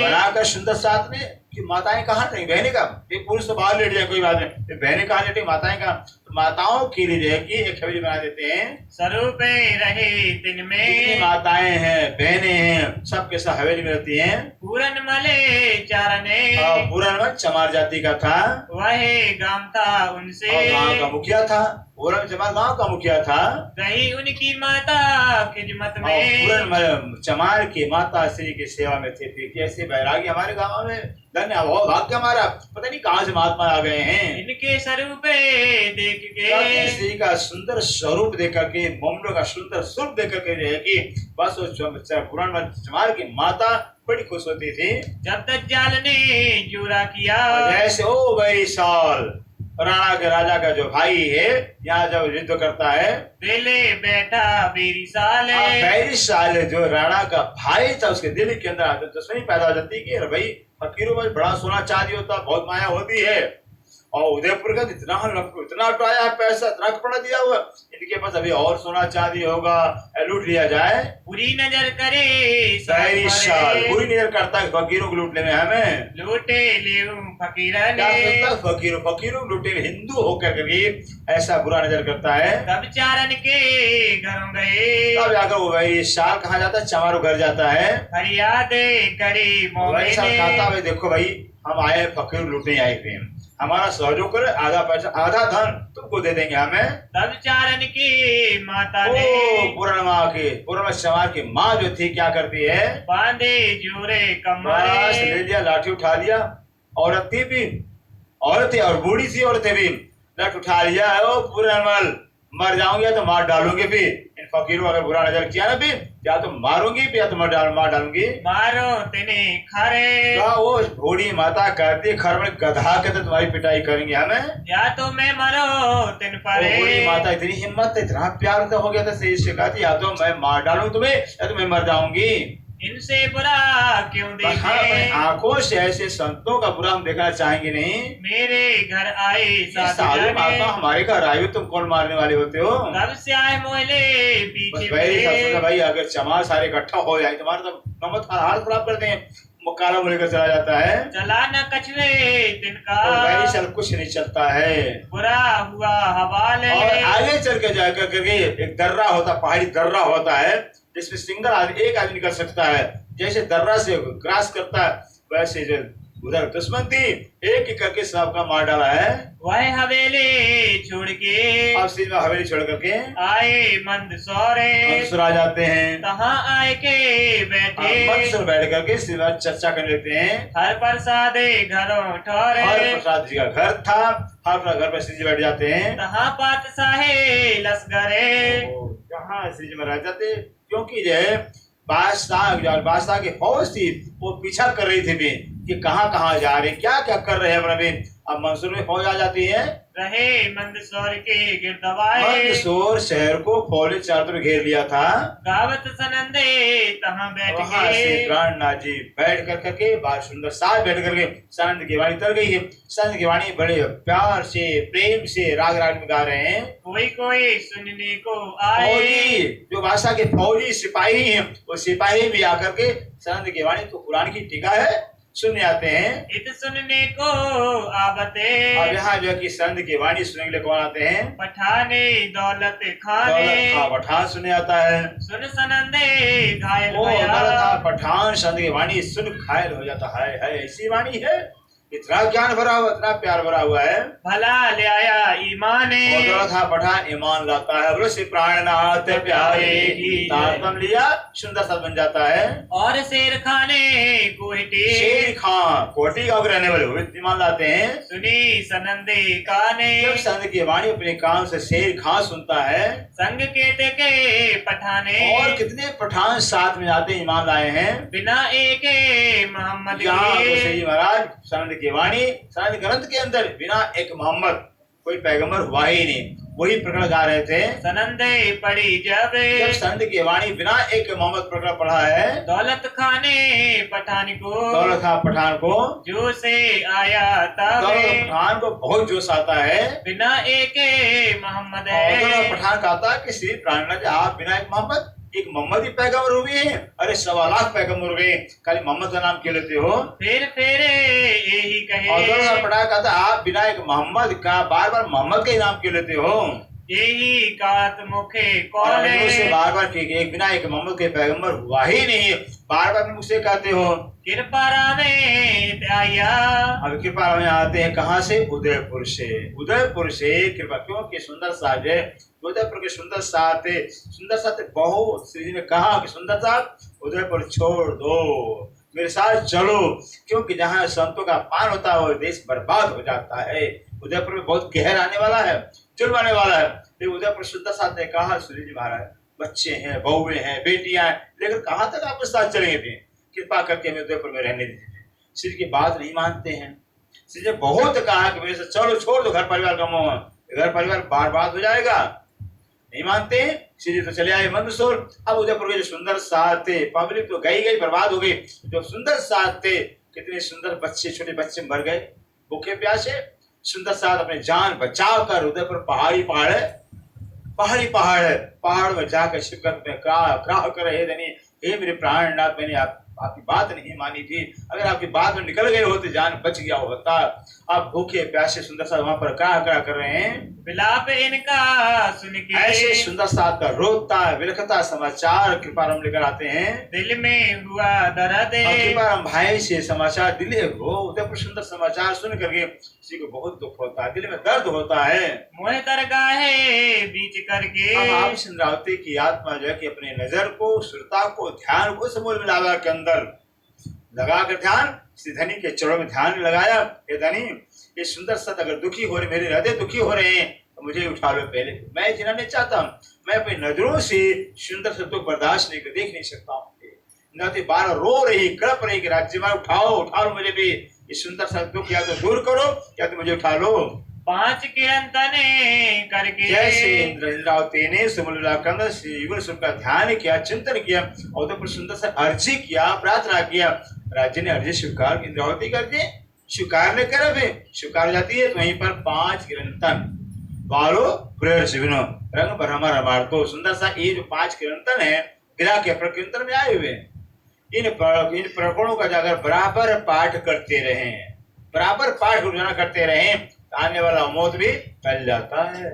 बनाकर सुंदर साथ में कि माताएं कहाँ रही, बहने का एक पुरुष तो बाहर लेट जाए कोई बात नहीं, बहने कहाँ लेटे, माताएं कहाँ, तो माताओं के लिए जो है कि एक हवेली बना देते हैं। स्वरूप रहे दिन में। माताएं हैं, बहनें हैं, सबके साथ हवेली में रहती हैं। पूरन मले चारने। पूरन चमार जाति का था वह गांव था उनसे, और गांव का मुखिया था। पूरन चमार गांव का मुखिया था। रही उनकी माता खिदमत और में, पूरन चमार की माता श्री की सेवा में थे। फिर कैसे बैरागी हमारे गांव में, धन्य हो भाग्य हमारा, पता नहीं कहाँ से महात्मा आ गए हैं। इनके स्वरूप देख राधे के, श्री का सुंदर स्वरूप देख करके, मोमडो का सुंदर स्वरूप देख करके जो है कि बस वो पुराण चमार की माता बड़ी खुश होती थी। जब दज्जाल ने जुरा किया, और जैसे ओ भाई साल राणा के राजा का जो भाई है यहाँ जब युद्ध करता है, बेले बैठा बेरी साल, बैरी साल जो राणा का भाई था उसके दिल के अंदर दुश्मनी पैदा हो जाती है कि अरे भाई फकीरों में बड़ा सोना चांदी होता, बहुत माया होती है, और उदयपुर का इतना उठाया है पैसा, इतना कपड़ा दिया हुआ, इनके पास अभी और सोना चांदी होगा, लूट लिया जाए। बुरी नजर करे बैरी साल बुरी नजर करता है फकीरों को लूटने में, हमें लूटे ले फकीरा क्या ने, करता है फकीरों को लूटे, हिंदू होकर के ऐसा बुरा नजर करता है। तब चारण के घरों गए, तब जाकर वो भाई साल कहाँ जाता है, चमारो घर जाता है। फरियाद करे भाई साल कहता है भाई देखो भाई हम आए फकीर लूटने आए थे, हमारा सहयोग करे, आधा पैसा आधा धन तुमको दे देंगे हमें। तब चारण की माता ने पूर्ण चमार की माँ जो थी क्या करती है, बांधे जोरे बस कमरे, ले लिया, लाठी उठा लिया, औरत थी भी, औरत थी और बूढ़ी सी औरत भी, लठ उठा लिया, ओ पूर्ण मर जाऊंगी या तो मार डालूंगी, फिर इन फकीरों अगर बुरा नजर किया ना फिर या तो मारूंगी या तो मार डालूंगी। मारो तेने खारे, वो बूढ़ी माता कहती खर में गधा के तो तुम्हारी पिटाई करेंगे हमें, या तो मैं मरो तेन परे, बूढ़ी माता इतनी हिम्मत इतना प्यार तो हो गया था, से कहती या तो मैं मार डालूं तुम्हें या तो मैं मर जाऊंगी। इनसे बुरा क्यों हाँ, अपने देखे, आंखों से ऐसे संतों का बुरा हम देखना चाहेंगे नहीं। मेरे घर आए साधु साधु महात्मा जाने, हमारे घर आए, तुम कौन मारने वाले होते हो। तब से आए मोहले बस पीछे भाई सब सोचा मेरे, भाई अगर चमार सारे इकट्ठा हो जाए तुम्हारा तो नमक का हाथ खराब कर देंगे, मुकाला लेकर चला जाता है। चला न कछुए तिनका, और भाई चल कुछ नहीं चलता है, बुरा हुआ हवाले, और आगे चल के जाकर करके एक दर्रा होता, पहाड़ी दर्रा होता है जिसमें सिंगल आदमी एक आदमी निकल सकता है। जैसे दर्रा से क्रॉस करता है वैसे जो उधर दुश्मन थी एक एक करके सबका मार डाला है। वह हवेली छोड़ के अब सीध में हवेली छोड़ करके आए मंदसौरे, मंदसौर आ जाते हैं। तहाँ आए के बैठे, मंदसौर बैठ करके सीध में चर्चा कर लेते हैं। हर प्रसाद घरों ठहरे, हर प्रसाद जी का घर था, हर घर पर श्री जी बैठ जाते हैं। तहाँ पातशाही लश्करे, कहाँ श्री जी में रह जाते क्योंकि जो है बादशाह की फौज थी वो पीछा कर रही थी भी कि कहाँ कहाँ जा रहे, क्या क्या कर रहे हैं अपना भी। अब मंदसौर में फौज आ जाती है, रहे मंदसौर के गिरदवाए, मंदसौर शहर को फौज ने चारों तरफ घेर लिया था। गावत सनंदे तहाँ बैठ वहां से गए, प्राणनाथ जी बैठ कर करके बाहर सुंदर साथ बैठ करके संत की वाणी तर गई है। संत की वाणी बड़े प्यार से प्रेम से राग राग में गा रहे हैं। कोई कोई सुनने को आए, फौजी जो बादशाह के फौजी सिपाही हैं वो सिपाही भी आकर के संत की वाणी तो कुरान की टीका है सुनने आते हैं। इत सुनने को आवते, अब यहाँ जो है कि संत की वाणी सुनने के लिए कौन आते हैं, पठाने दौलत खाने, दौलत खां पठान सुनने आता है। सुन सनंदे घायल वो भया, दौलत खां पठान संत की वाणी सुन घायल हो जाता है। ऐसी वाणी है, इतना ज्ञान भरा हुआ, इतना प्यार भरा हुआ है। भला ले आया ईमाने, वो दौलत खां पठान ईमान लाता है, बोलो श्री प्राणनाथ प्यारे की तारतम लिया सुंदर सा बन जाता है। और शेर खाने कोहटे, शेर खां कोटी गांव के रहने वाले वो ईमान लाते हैं। सुनी सनंदे काने, जब संत की वाणी अपने कान से शेर खां सुनता है, संग के पठाने, और कितने पठान साथ में जाते ईमान लाए हैं। बिना एक मोहम्मद यहाँ के, तो सही महाराज संत की वाणी संत ग्रंथ के अंदर बिना एक मोहम्मद कोई पैगंबर हुआ ही नहीं, वही प्रकरण गा रहे थे। सनंदे पड़ी जब संत की वाणी बिना एक मोहम्मद प्रकरण पढ़ा है। दौलत खाने पठान को, दौलत खां पठान को जो से आया तब, दौलत पठान को बहुत जोश आता है। बिना एक मोहम्मद और दौलत है, पठान कहता है कि श्री प्राणनाथ आप बिना एक मोहम्मद, एक मोहम्मद ही पैगंबर हुए हैं। अरे 1.25 लाख पैगंबर हुए, खाली मोहम्मद का नाम क्यों लेते हो। फिर यही और दौलत कहे, खां पठान कहता आप बिना एक मोहम्मद का बार बार मोहम्मद का ही नाम क्यों लेते हो। यही कात मुखे और कौले, मुझसे बार बार ठीक है, बिना एक मोहम्मद के पैगंबर हुआ ही नहीं, बार बार मुझसे कहते हो। कृपा रामे उतराया। अब कृपा में आते हैं कहाँ से? उदयपुर से। उदयपुर से कृपा, क्योंकि सुंदर साथ है, उदयपुर के सुंदर साथ है, सुंदर साथ बहुत। श्री जी ने कहा कि सुंदर साथ उदयपुर छोड़ दो, मेरे साथ चलो, क्योंकि जहाँ संतों का पान होता है वो देश बर्बाद हो जाता है। उदयपुर में बहुत कहर आने वाला है, जुल्म आने वाला है। लेकिन उदयपुर सुंदर साथ ने कहा, सूर्य जी महाराज बच्चे हैं, बहुएं हैं, बेटियां हैं, लेकिन कहाँ तक आपके साथ चलेंगे भी? कृपा करके हमें उदयपुर में रहने दीजिए। श्री की बात नहीं मानते हैं। श्री जी बहुत कहा कि मेरे से चलो, छोड़ दो घर परिवार का मोह, घर परिवार बर्बाद हो जाएगा। नहीं मानते हैं। श्री जी तो चले आए मंदसौर। अब उदयपुर के जो सुंदर साथ थे, पब्लिक तो गई बर्बाद हो गई। जो सुंदर साथ थे, कितने सुंदर बच्चे, छोटे बच्चे मर गए भूखे प्यासे। सुंदर साथ अपने जान बचाव कर, उदयपुर पहाड़ है, पहाड़ में जाकर शिवगंज में क्राह कर रहे धनी, हे मेरे प्राणनाथ, मैंने आपकी बात नहीं मानी थी, अगर आपकी बात में निकल गए होते जान बच गया होता। आप भूखे प्यासे सुंदर साथ वहां पर क्राह कर रहे हैं। विलाप इनका सुन के ऐसे सुंदर साथ का रोता विलखता समाचार कृपाराम लेकर आते हैं। दिल में हुआ दर्द, कृपाराम भाई से समाचार दिले हो, उदयपुर सुंदर समाचार सुन करके किसी को बहुत दुख होता है, दिल में दर्द होता है। मोह दरगाहे बीच करके अब आप इंद्रावती की आत्मा जो है कि अपने नजर को, सुरता को, ध्यान को समूल मिलावा के अंदर लगाकर ध्यान श्री धनी के चरणों में ध्यान लगाया। हे धनी, ये सुंदर सत अगर दुखी हो रहे, मेरे हृदय दुखी हो रहे हैं, तो मुझे उठा लो पहले। मैं जीना नहीं चाहता, मैं अपनी नजरों से सुंदर सत को बर्दाश्त नहीं कर, देख नहीं सकता हूँ। नती बार रो रही, कड़प रही कि राज्य में उठा लो मुझे भी, ये सुंदर सत दुख या तो दूर करो या तो मुझे उठा लो। 5 किरण तने करके जैसे इंद्रावती ने सुमलुलाकंद युगल सुख का ध्यान किया, चिंतन किया, और उदयपुर सुंदर से अर्जी किया, प्रार्थना किया। राज्य ने अर्जी स्वीकार की, इंद्रावती कर दी, स्वीकार ने कर स्वीकार जाती है। तो वहीं पर 5 किरण तन बालो प्रेरसिनो रंग पर हमारा बार तो सुंदर सा ये जो 5 किरण तन है गिरा के प्रकीर्तन में आए हुए। इन प्रकरणों का अगर बराबर पाठ करते रहे, बराबर पाठ रोजाना करते रहे, आने वाला मौत भी टल जाता है,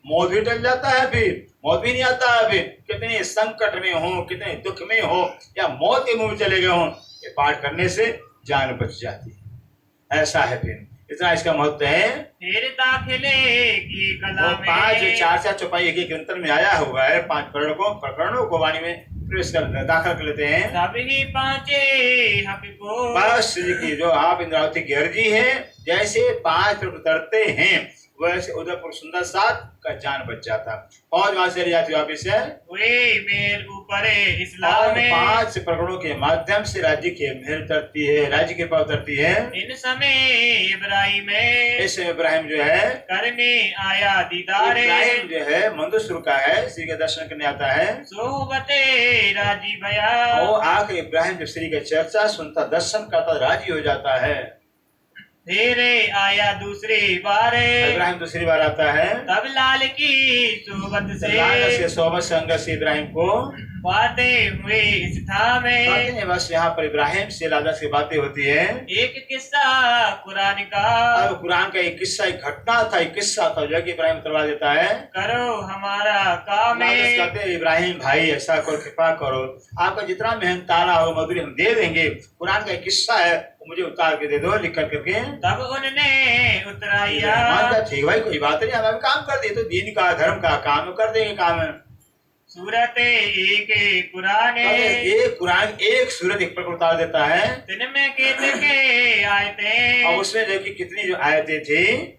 मौत भी टल जाता है, फिर मौत भी नहीं आता है। फिर कितने संकट में हो, कितने दुख में हो, या मौत के मुंह में चले गए हो, ये पाठ करने से जान बच जाती है। ऐसा है, फिर इतना इसका महत्व है। फिर दाखिले की कला में 5 4 चौपाई एक अंतर में आया हुआ है। 5 प्रकरणों को वाणी में प्रवेश कर दाखिल कर लेते हैं। सभी 5 हक को बस की जो आप इंद्रावती की अर्जी है, जैसे 5 उतरते हैं वैसे उदयपुर सुंदर साथ का जान बच जाता। फौज वहां से जाती वापिस है, मेल ऊपर इस्लाम में 5 प्रकरणों के माध्यम से राज्य की मेहर उतरती है, राज्य की कृपा उतरती है। इन समय इब्राहिम में इस इब्राहिम जो है करने आया दीदार, इब्राहिम जो है मंदसौर का है, श्री का दर्शन करने आता है। सोहबते राजी भया, वो आकर इब्राहिम जब श्री का चर्चा सुनता, दर्शन करता, राजी हो जाता है। तेरे आया दूसरी बार, इब्राहिम दूसरी बार आता है। तब लाल की सोबत से सोबत संग से इब्राहिम को बातें हुए इस था में। बस यहाँ पर इब्राहिम से लादा से बातें होती है। एक किस्सा कुरान का, अब कुरान का एक किस्सा, एक घटना था, एक किस्सा था जो कि इब्राहिम करवा देता है। करो हमारा काम है, कहते हैं इब्राहिम भाई ऐसा करो, कृपा करो, आपका जितना मेहनताना हो मधुरी हम दे देंगे। कुरान का एक किस्सा है, मुझे उतार के दे दो, लिख कर करके। तब उन्होंने उतराया, ठीक भाई कोई बात नहीं, हम काम कर दे, तो दीन का धर्म का काम कर देंगे काम है। सूरत एक कुरान, एक कुरान एक सूरत एक पर उतार देता है। जिनमें के आयतें, और उसमें देखिए कितनी जो आयतें थी,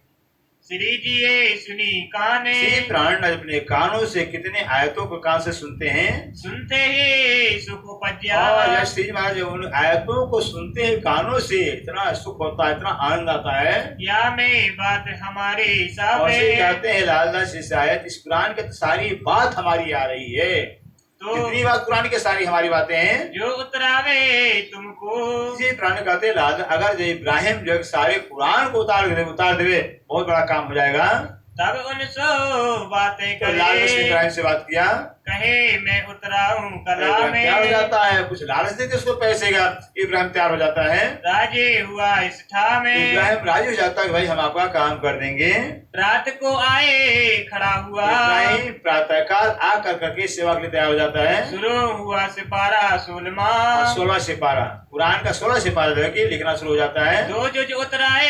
श्री जी ये सुनी काने, श्री प्राण अपने कानों से कितने आयतों को कान से सुनते हैं, सुनते ही सुख उपजा। और श्री जी महाराज उन आयतों को सुनते हैं कानों से, इतना सुख होता है, इतना आनंद आता है। या में बात हमारे हिसाब से कहते हैं लालदास इस आयत, इस कुरान की सारी बात हमारी आ रही है। तो कितनी बात कुरान की सारी हमारी बातें हैं, जो उतरावे तुमको। इसी प्राण कहते हैं अगर जो इब्राहिम जो सारे कुरान को उतार दे बहुत बड़ा काम हो जाएगा। तब उन सो बातें तो इब्राहिम से बात किया, कहे मैं उतराऊं कला इब्राहिम तैयार हो में। जाता है, कुछ लालच देते उसको पैसे का, इब्राहिम तैयार हो जाता है। राजे हुआ इस ठा में। इब्राहिम राजी हो जाता है कि भाई हम आपका काम कर देंगे। रात को आए खड़ा हुआ। इब्राहिम प्रातःकाल आकर करके सेवा के लिए तैयार हो जाता है। शुरू हुआ सिपारा 16वां। 16 सिपारा, कुरान का 16 सिपारा लेके लिखना शुरू हो जाता है। दो जुज उतराए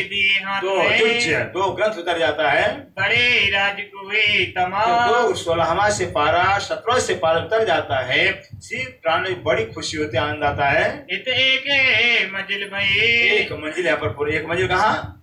दिए हाथ दो में। जुज, 2 ग्रंथ उतर जाता है। बड़े राज कुए तो तमाम। 16वां सिपारा 17 सिपारा उतर जाता है। सिर्फ प्राण में बड़ी खुशी होती है, आनंद आता है। इत एक मंजिल भई। एक मंजिल यहाँ पर पूरी, एक मंजिल कहाँ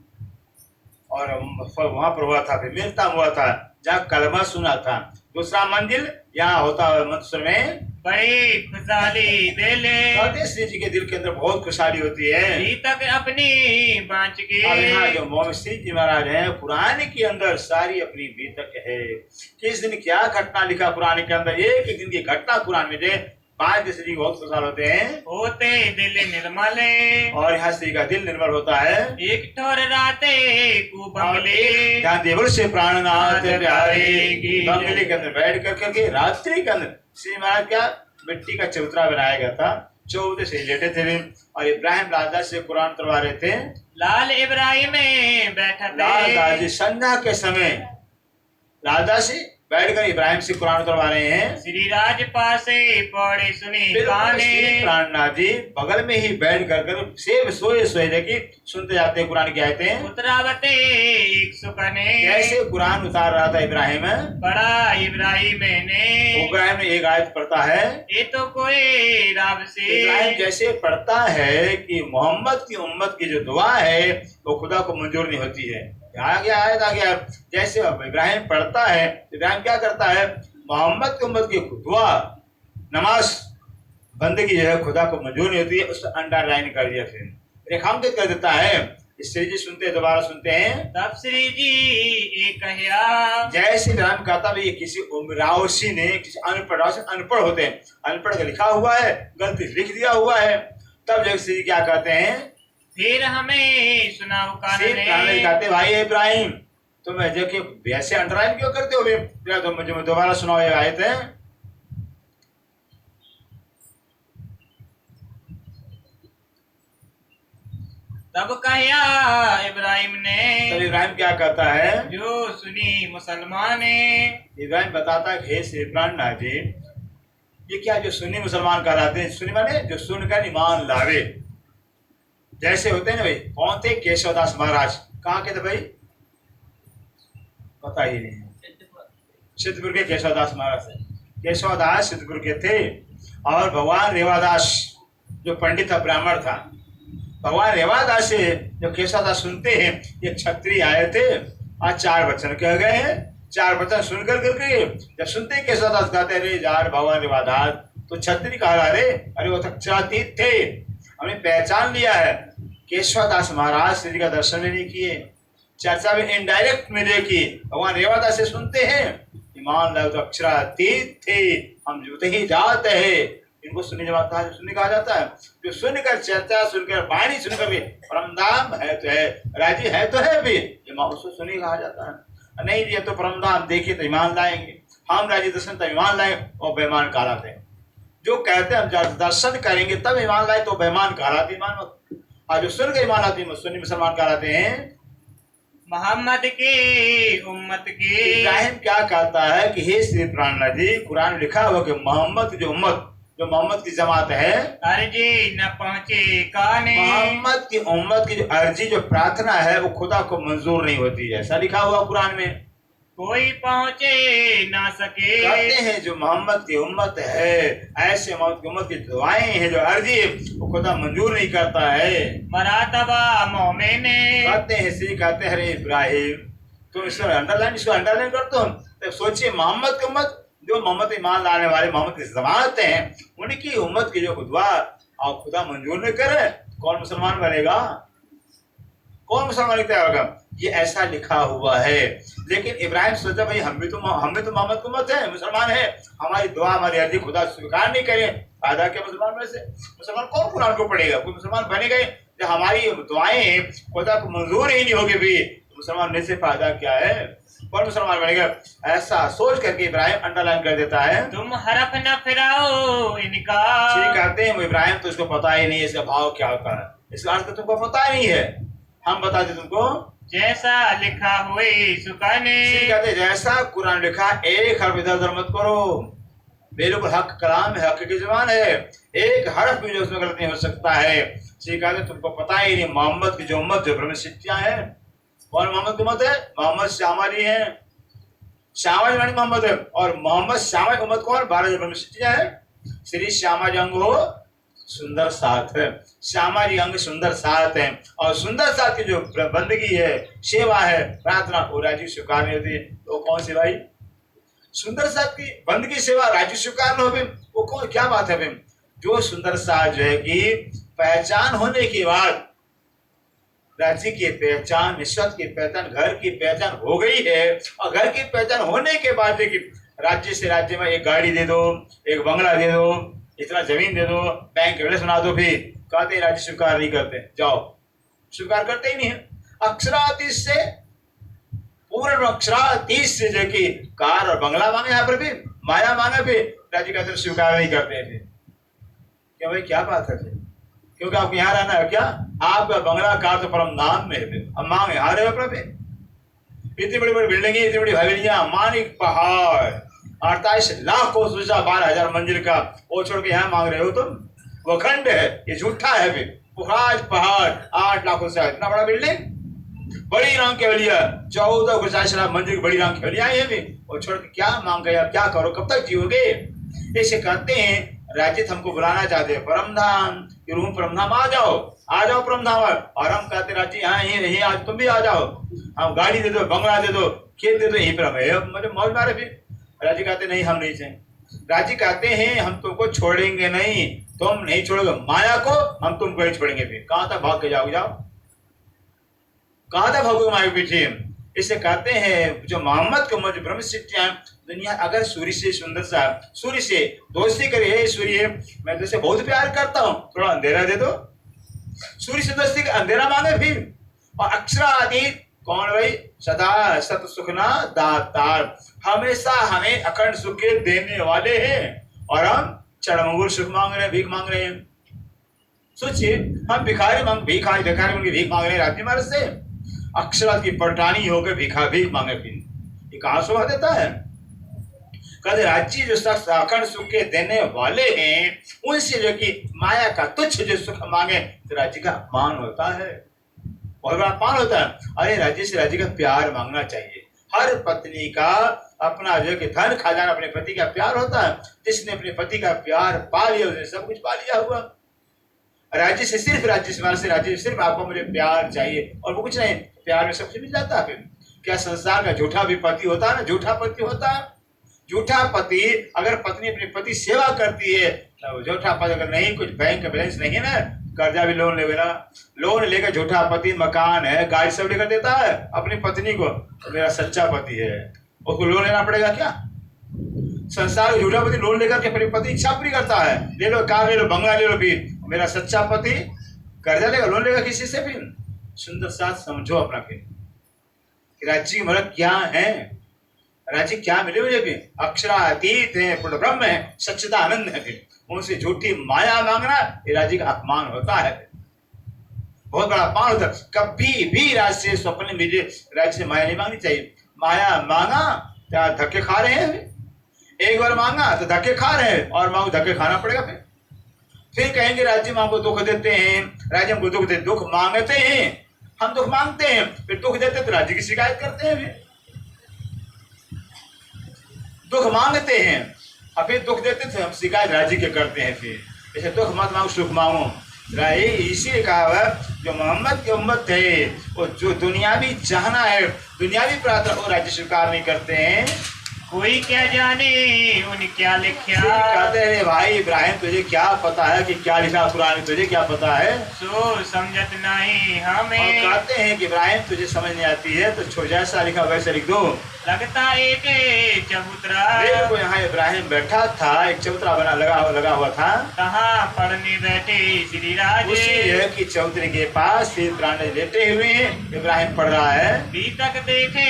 और वहां पर हुआ था, फिर मिलता हुआ था जहाँ कलमा सुना था। दूसरा मंजिल यहाँ होता है मंत्र में। बड़ी खुशहाली दिले। श्री जी के दिल के अंदर बहुत खुशहाली होती है। अभी तक अपनी बाँच की। अब यहाँ जो मोहम्मद श्री जी महाराज हैं, पुराने के अंदर सारी अपनी बीतक है। किस दिन क्या घटना लिखा पुराने के अंदर, एक एक दिन की घटना पुराण में दे। 5 श्री जी बहुत खुशहाल होते हैं होते दिल निर्मले। और यहाँ श्री का दिल निर्मल होता है। एक ठोर राते को बंगले। यहाँ देवल से प्राणनाथ प्यारे की बंगले के अंदर बैठ कर करके रात्रि के अंदर श्री महाराज क्या मिट्टी का चबूतरा बनाया गया था, चौदह से लेटे थे और इब्राहिम लाल से कुरान उतरवा रहे थे। लाल इब्राहिम बैठा लाल दास जी संध्या के समय लाल दास जी बैठकर इब्राहिम से कुरान उतरवा रहे हैं। श्री राज पासे पौड़े सुनी गाने। प्राणनाथ जी बगल में ही बैठ कर सेब सोए सोए देखी सुनते जाते हैं कुरान की आयतें। उतरावते एक सुकने। कैसे कुरान उतार रहा था इब्राहिम, बड़ा इब्राहिम ने। इब्राहिम ने एक आयत पढ़ता है। ये तो कोई रब से। इब्राहिम जैसे पढ़ता है कि मोहम्मद की उम्मत की जो दुआ है वो खुदा को मंजूर नहीं होती है। आ गया जैसे इब्राहिम पढ़ता है, इब्राहिम क्या करता है, मोहम्मद की उम्मत की दुआ नमाज बंदगी जो है खुदा को मंजूर नहीं होती है, उसको अंडरलाइन कर दिया, फिर रेखांकित कर देता है। इससे जी सुनते हैं, दोबारा सुनते हैं। तब श्री जी एक कहिया। जैसे इब्राहिम कहता भाई किसी रावसी ने, किसी अनपढ़ होते हैं, अनपढ़ का लिखा हुआ है, गलती लिख दिया हुआ है। तब जब श्री क्या कहते हैं, फिर हमें सुनाओ कानने। कहते भाई इब्राहिम तुम वैसे अंडरलाइन क्यों करते हो, तो मुझे दोबारा सुनाओ ये आयत है। तब कहिया इब्राहिम ने। तब इब्राहिम क्या कहता है, जो सुनी मुसलमान ने। इब्राहिम बताता है हे श्री प्राणनाथ जी, ये क्या जो सुन्नी मुसलमान कहलाते हैं, सुन्नी माने जो सुनकर ईमान लावे। जैसे होते हैं ना भाई, कौन थे केशवदास महाराज, कहाँ के थे भाई, पता ही नहीं। सिद्धपुर के केशवदास महाराज, केशवदास सिद्धपुर के थे। और भगवान रेवादास जो पंडित था, ब्राह्मण था, भगवान रेवादास से जब केशवदास सुनते हैं ये क्षत्रिय आए थे, आज 4 वचन कह गए हैं। 4 वचन सुनकर करके जब सुनते हैं केशवदास कहते हैं यार भगवान रेवादास तो क्षत्रिय कहा रहा रे, अरे वो अक्षरातीत थे, हमने पहचान लिया है। केशवदास महाराज श्री का दर्शन भी नहीं किए, चर्चा में इनडायरेक्ट में देखी, भगवान रेवादास से सुनते हैं ईमान लाओ तो अक्षरातीत थे, हम जुते ही जाते हैं। इनको सुनने जवाब कहा, सुनने कहा जाता है जो सुनकर चर्चा सुनकर वाणी सुनकर भी परमधाम है तो है, राजी है तो है भी, उसको सुनी कहा जाता है। नहीं ये तो परमधाम देखिए तो ईमान लाएंगे, हम राजी दर्शन तब ईमान लाए और बेईमान कहलाते हैं। जो कहते हैं हम दर्शन करेंगे तब ईमान लाए तो बेईमान कहलाते, ईमान और जो सुन के ईमान आती है सुन्नी मुसलमान कहलाते हैं। मोहम्मद के उम्मत के। इब्राहिम क्या कहता है कि हे श्री प्राणनाथ जी, कुरान लिखा हुआ कि मोहम्मद की जो उम्मत, जो मोहम्मद की जमात है, अर्जी न पहुंचे काने। मोहम्मद की उम्मत की जो अर्जी जो प्रार्थना है वो खुदा को मंजूर नहीं होती है, ऐसा लिखा हुआ कुरान में। कोई पहुंचे ना सके। कहते हैं जो मोहम्मद की उम्मत है, ऐसे मोहम्मद की उम्मत की दुआएं हैं जो अर्जी वो खुदा मंजूर नहीं करता है। मरातबा मोमिन। कहते हैं श्री कहते हैं इब्राहिम तुम इसको अंडरलाइन करते हो, तो सोचिए मोहम्मद की उम्मत, जो मोहम्मद ईमान लाने वाले मोहम्मद की जमानत हैं, उनकी उम्मत की जो दुआ और खुदा मंजूर नहीं करे, कौन मुसलमान बनेगा, कौन मुसलमान तैयार होगा, ये ऐसा लिखा हुआ है। लेकिन इब्राहिम सोचा भाई हम भी तो मोहम्मद की उम्मत है, मुसलमान है, हमारी दुआ हमारी अर्जी खुदा स्वीकार नहीं करे, फायदा क्या मुसलमान में से, मुसलमान कौन कुरान को पढ़ेगा, कोई मुसलमान बनेगा जब हमारी दुआएं खुदा को मंजूर ही नहीं होगी भी, मुसलमान होने से फायदा क्या है, कौन मुसलमान बनेगा, ऐसा सोच करके इब्राहिम अंडरलाइन कर देता है। तुम हरफ न फिराओ इनका। ठीक कहते हैं वो इब्राहिम, तो उसको पता ही नहीं है इसका भाव क्या होता है, इसका अर्थ तो तुमको पता ही नहीं है, हम बता दें तुमको। जैसा लिखा हुए सुखाने। ठीक कहते हैं जैसा कुरान लिखा, एक हर्फ इधर उधर मत करो, बिल्कुल हक कलाम है, हक की जुबान है, एक हर्फ भी जो उसमें गलत नहीं हो सकता है। ठीक कहते हैं तुमको पता ही नहीं मोहम्मद की जो उम्मत जो ब्रह्म शिष्टियां है, कौन मोहम्मद की उम्मत है, मोहम्मद श्यामाली है, श्यामा रानी मोहम्मद है, और मोहम्मद श्यामा की उम्मत कौन, 12 जो ब्रह्म शिष्टियां है। श्री श्यामा जी अंग हो सुंदर साथ है, श्यामा जी अंग सुंदर साथ है, और सुंदर साथ की जो बंदगी है, सेवा है, प्रार्थना, वो राजी स्वीकार नहीं होती, तो कौन सी भाई, सुंदर साथ की बंदगी सेवा राजी स्वीकार न हो, वो कौन, क्या बात है। जो सुंदर साथ जो है कि पहचान होने के बाद, राज्य की पहचान, निश्चित की पहचान, घर की पहचान हो गई है, और घर की पहचान होने के बाद देखिए राज्य से राज्य में एक गाड़ी दे दो, एक बंगला दे दो, इतना जमीन दे दो, बैंक बैलेंस बना दो, फिर कहते राज्य स्वीकार नहीं करते, जाओ स्वीकार करते ही नहीं है। अक्षरातीस से पूर्ण अक्षरातीस से जो कि कार और बंगला मांगे, यहाँ पर भी माया मांगे, भी राज्य कहते स्वीकार नहीं करते थे। क्या भाई क्या बात है, क्योंकि आपको यहाँ रहना है क्या, आपका बंगला कार तो परम नाम में है, अब मांगे आ रहे हो अपने, इतनी बड़ी बड़ी बिल्डिंग, इतनी बड़ी हवेलियां, मानिक पहाड़, 48 लाख को सोचा, 12,000 मंजिल का, वो छोड़ के यहाँ मांग रहे हो तुम, वो खंड है, ये झूठा है। भी पहाड़ 8 लाख से इतना बड़ा बिल्डिंग, बड़ी रंग की हवेलियां, 14 को 40 लाख मंजिल की बड़ी रंग की हवेलियां है भी, वो छोड़ के क्या मांग गए, क्या करो, कब तक जियोगे। ऐसे कहते हैं राज्य हमको बुलाना चाहते हैं परमधाम, रूम परमधाम आ जाओ परमधाम, और हम कहते राज्य यहाँ यही आज तुम भी आ जाओ, हम गाड़ी दे दो, बंगला दे दो, खेत दे दो, यहीं पर हम मुझे मौज मारे। फिर राज्य कहते नहीं हम नहीं चाहिए, राज्य कहते हैं हम तुमको छोड़ेंगे नहीं, तुम नहीं छोड़ोगे माया को, हम तुमको नहीं छोड़ेंगे। फिर कहां तक भाग के जाओ, कहां तक भागोगे माया के पीछे। इससे कहते हैं जो मोहम्मद के उम्मत ब्रह्म शिष्टियां, दुनिया अगर सूर्य से सुंदर सा, सूर्य से दोस्ती करे, हे सूर्य मैं तुझसे बहुत प्यार करता हूं, थोड़ा अंधेरा दे दो, सूर्य से दोस्ती का अंधेरा मांगे। फिर और अक्षरातीत कौन भाई, सदा सत सुखना दातार, हमेशा हमें अखंड सुख देने वाले हैं, और हम चढ़मंगुर सुख मांग रहे हैं, भीख मांग रहे हैं। सोचिए हम भिखारी भीख मांग रहे हैं राज्य महाराज से, अक्षरात की पलटानी होकर भीख मांगे। फिर ये कहां शोभा देता है, कहते राज्य जो शख्स अखंड सुख के देने वाले हैं, उनसे जो कि माया का तुच्छ जो सुख मांगे, तो राज्य का अपमान होता है, बहुत बड़ा अपमान होता है। अरे राज्य से राज्य का प्यार मांगना चाहिए। हर पत्नी का अपना जो कि धन खजाना अपने पति का प्यार होता है, जिसने अपने पति का प्यार पा लिया उसने सब कुछ पा लिया हुआ। राज्य से सिर्फ राज्य से सिर्फ आपको मुझे प्यार चाहिए और वो कुछ नहीं, प्यार में सब कुछ मिल जाता है। फिर क्या संसार का झूठा भी पति होता है ना, झूठा पति होता है। झूठा पति, अगर पत्नी अपने पति सेवा करती है तो झूठा पति, अगर नहीं कुछ बैंक का बैलेंस नहीं है ना, कर्जा भी लोन लेगा, लोन लेकर झूठा पति मकान है गाड़ी सब लेकर देता है अपनी पत्नी को, तो मेरा सच्चा पति है, उसको लोन लेना पड़ेगा क्या। संसार में झूठा पति लोन लेकर के अपनी पति इच्छा पूरी करता है, ले लो कार ले लो बंगला ले लो, फिर मेरा सच्चा पति कर्जा लेगा लोन लेगा किसी से। फिर सुंदर साथ समझो अपना, फिर राज्य की मतलब क्या है, राज्य क्या मिले मुझे, भी अक्षरातीत है, पूर्ण ब्रह्म है, सच्चिदा आनंद है। फिर उनसे झूठी माया मांगना ये राज्य का अपमान होता है, बहुत बड़ा अपमान होता है। कभी भी राज्य से स्वप्न मिले राज्य से माया नहीं मांगनी चाहिए। माया मांगा क्या धक्के खा रहे हैं, एक बार मांगा तो धक्के खा रहे हैं, और मांगो धक्के खाना पड़ेगा। फिर कहेंगे राज्य में हमको दुख देते हैं, राज्य हमको दुख देते, दुख मांगते हैं, हम दुख मांगते हैं, फिर दुख देते तो राज्य की शिकायत करते हैं। फिर दुख मांगते हैं और फिर दुख देते थे, हम शिकायत राज्य के करते हैं। फिर ऐसे दुख मत मांगो सुख मांगो। इसी कहा जो मोहम्मद की उम्मत है, वो जो दुनियावी चाहना है, दुनियावी प्रार्थना, वो राज्य स्वीकार नहीं करते हैं। कोई क्या जाने उन क्या लिखा। कहते हैं भाई इब्राहिम तुझे क्या पता है कि क्या लिखा कुरान में, तुझे क्या पता है? सो समझत नहीं और हमें। कहते हैं कि इब्राहिम तुझे समझ नहीं आती है तो जैसा लिखा वैसे लिख दो। लगता एक चबूतरा देखो यहाँ इब्राहिम बैठा था, एक चबूतरा बना लगा हुआ था। कहाँ पढ़ने बैठे श्री राज। उसी जगह की चौधरी के पास श्री प्राणी लेटे हुए इब्राहिम पढ़ रहा है। भी तक देखे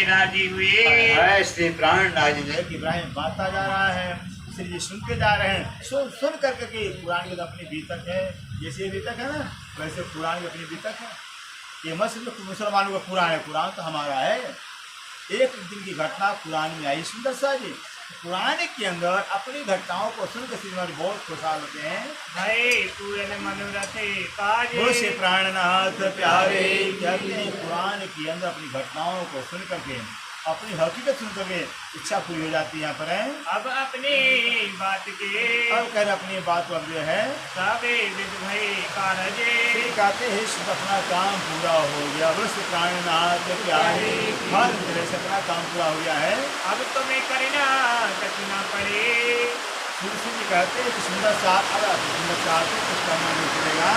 राजी हुए। श्री प्राण नाजिन है कि इब्राहिम बांटता जा रहा है, श्री जी सुनते जा रहे हैं। सुन करके कि कुरान में अपनी बीतक है, जैसे ये बीतक है ना वैसे कुरान में अपनी बीतक है। ये मुसलमानों का कुरान है, कुरान तो हमारा है। एक दिन की घटना कुरान में आई सुंदर सा जी। कुरान के अंदर अपनी घटनाओं को सुनकर श्रीमान बहुत खुशहाल होते हैं। भाई पूरन मनोरथ काज से प्राणनाथ प्यारे कहते हैं कुरान के अंदर अपनी घटनाओं को सुन करके अपनी हकीकत सुन करके इच्छा पूरी हो जाती है। यहाँ पर है अब अपनी बात के अब कह अपनी बात पर जो है सबे विद भई कारजे। कहते हैं अपना काम पूरा हो गया, बस प्राणनाथ प्यारे हर तरह से अपना काम पूरा हो गया है। अब तुम्हें करना कठिना पड़े। तुलसी जी कहते हैं कि सुंदर सा कुछ करना नहीं पड़ेगा।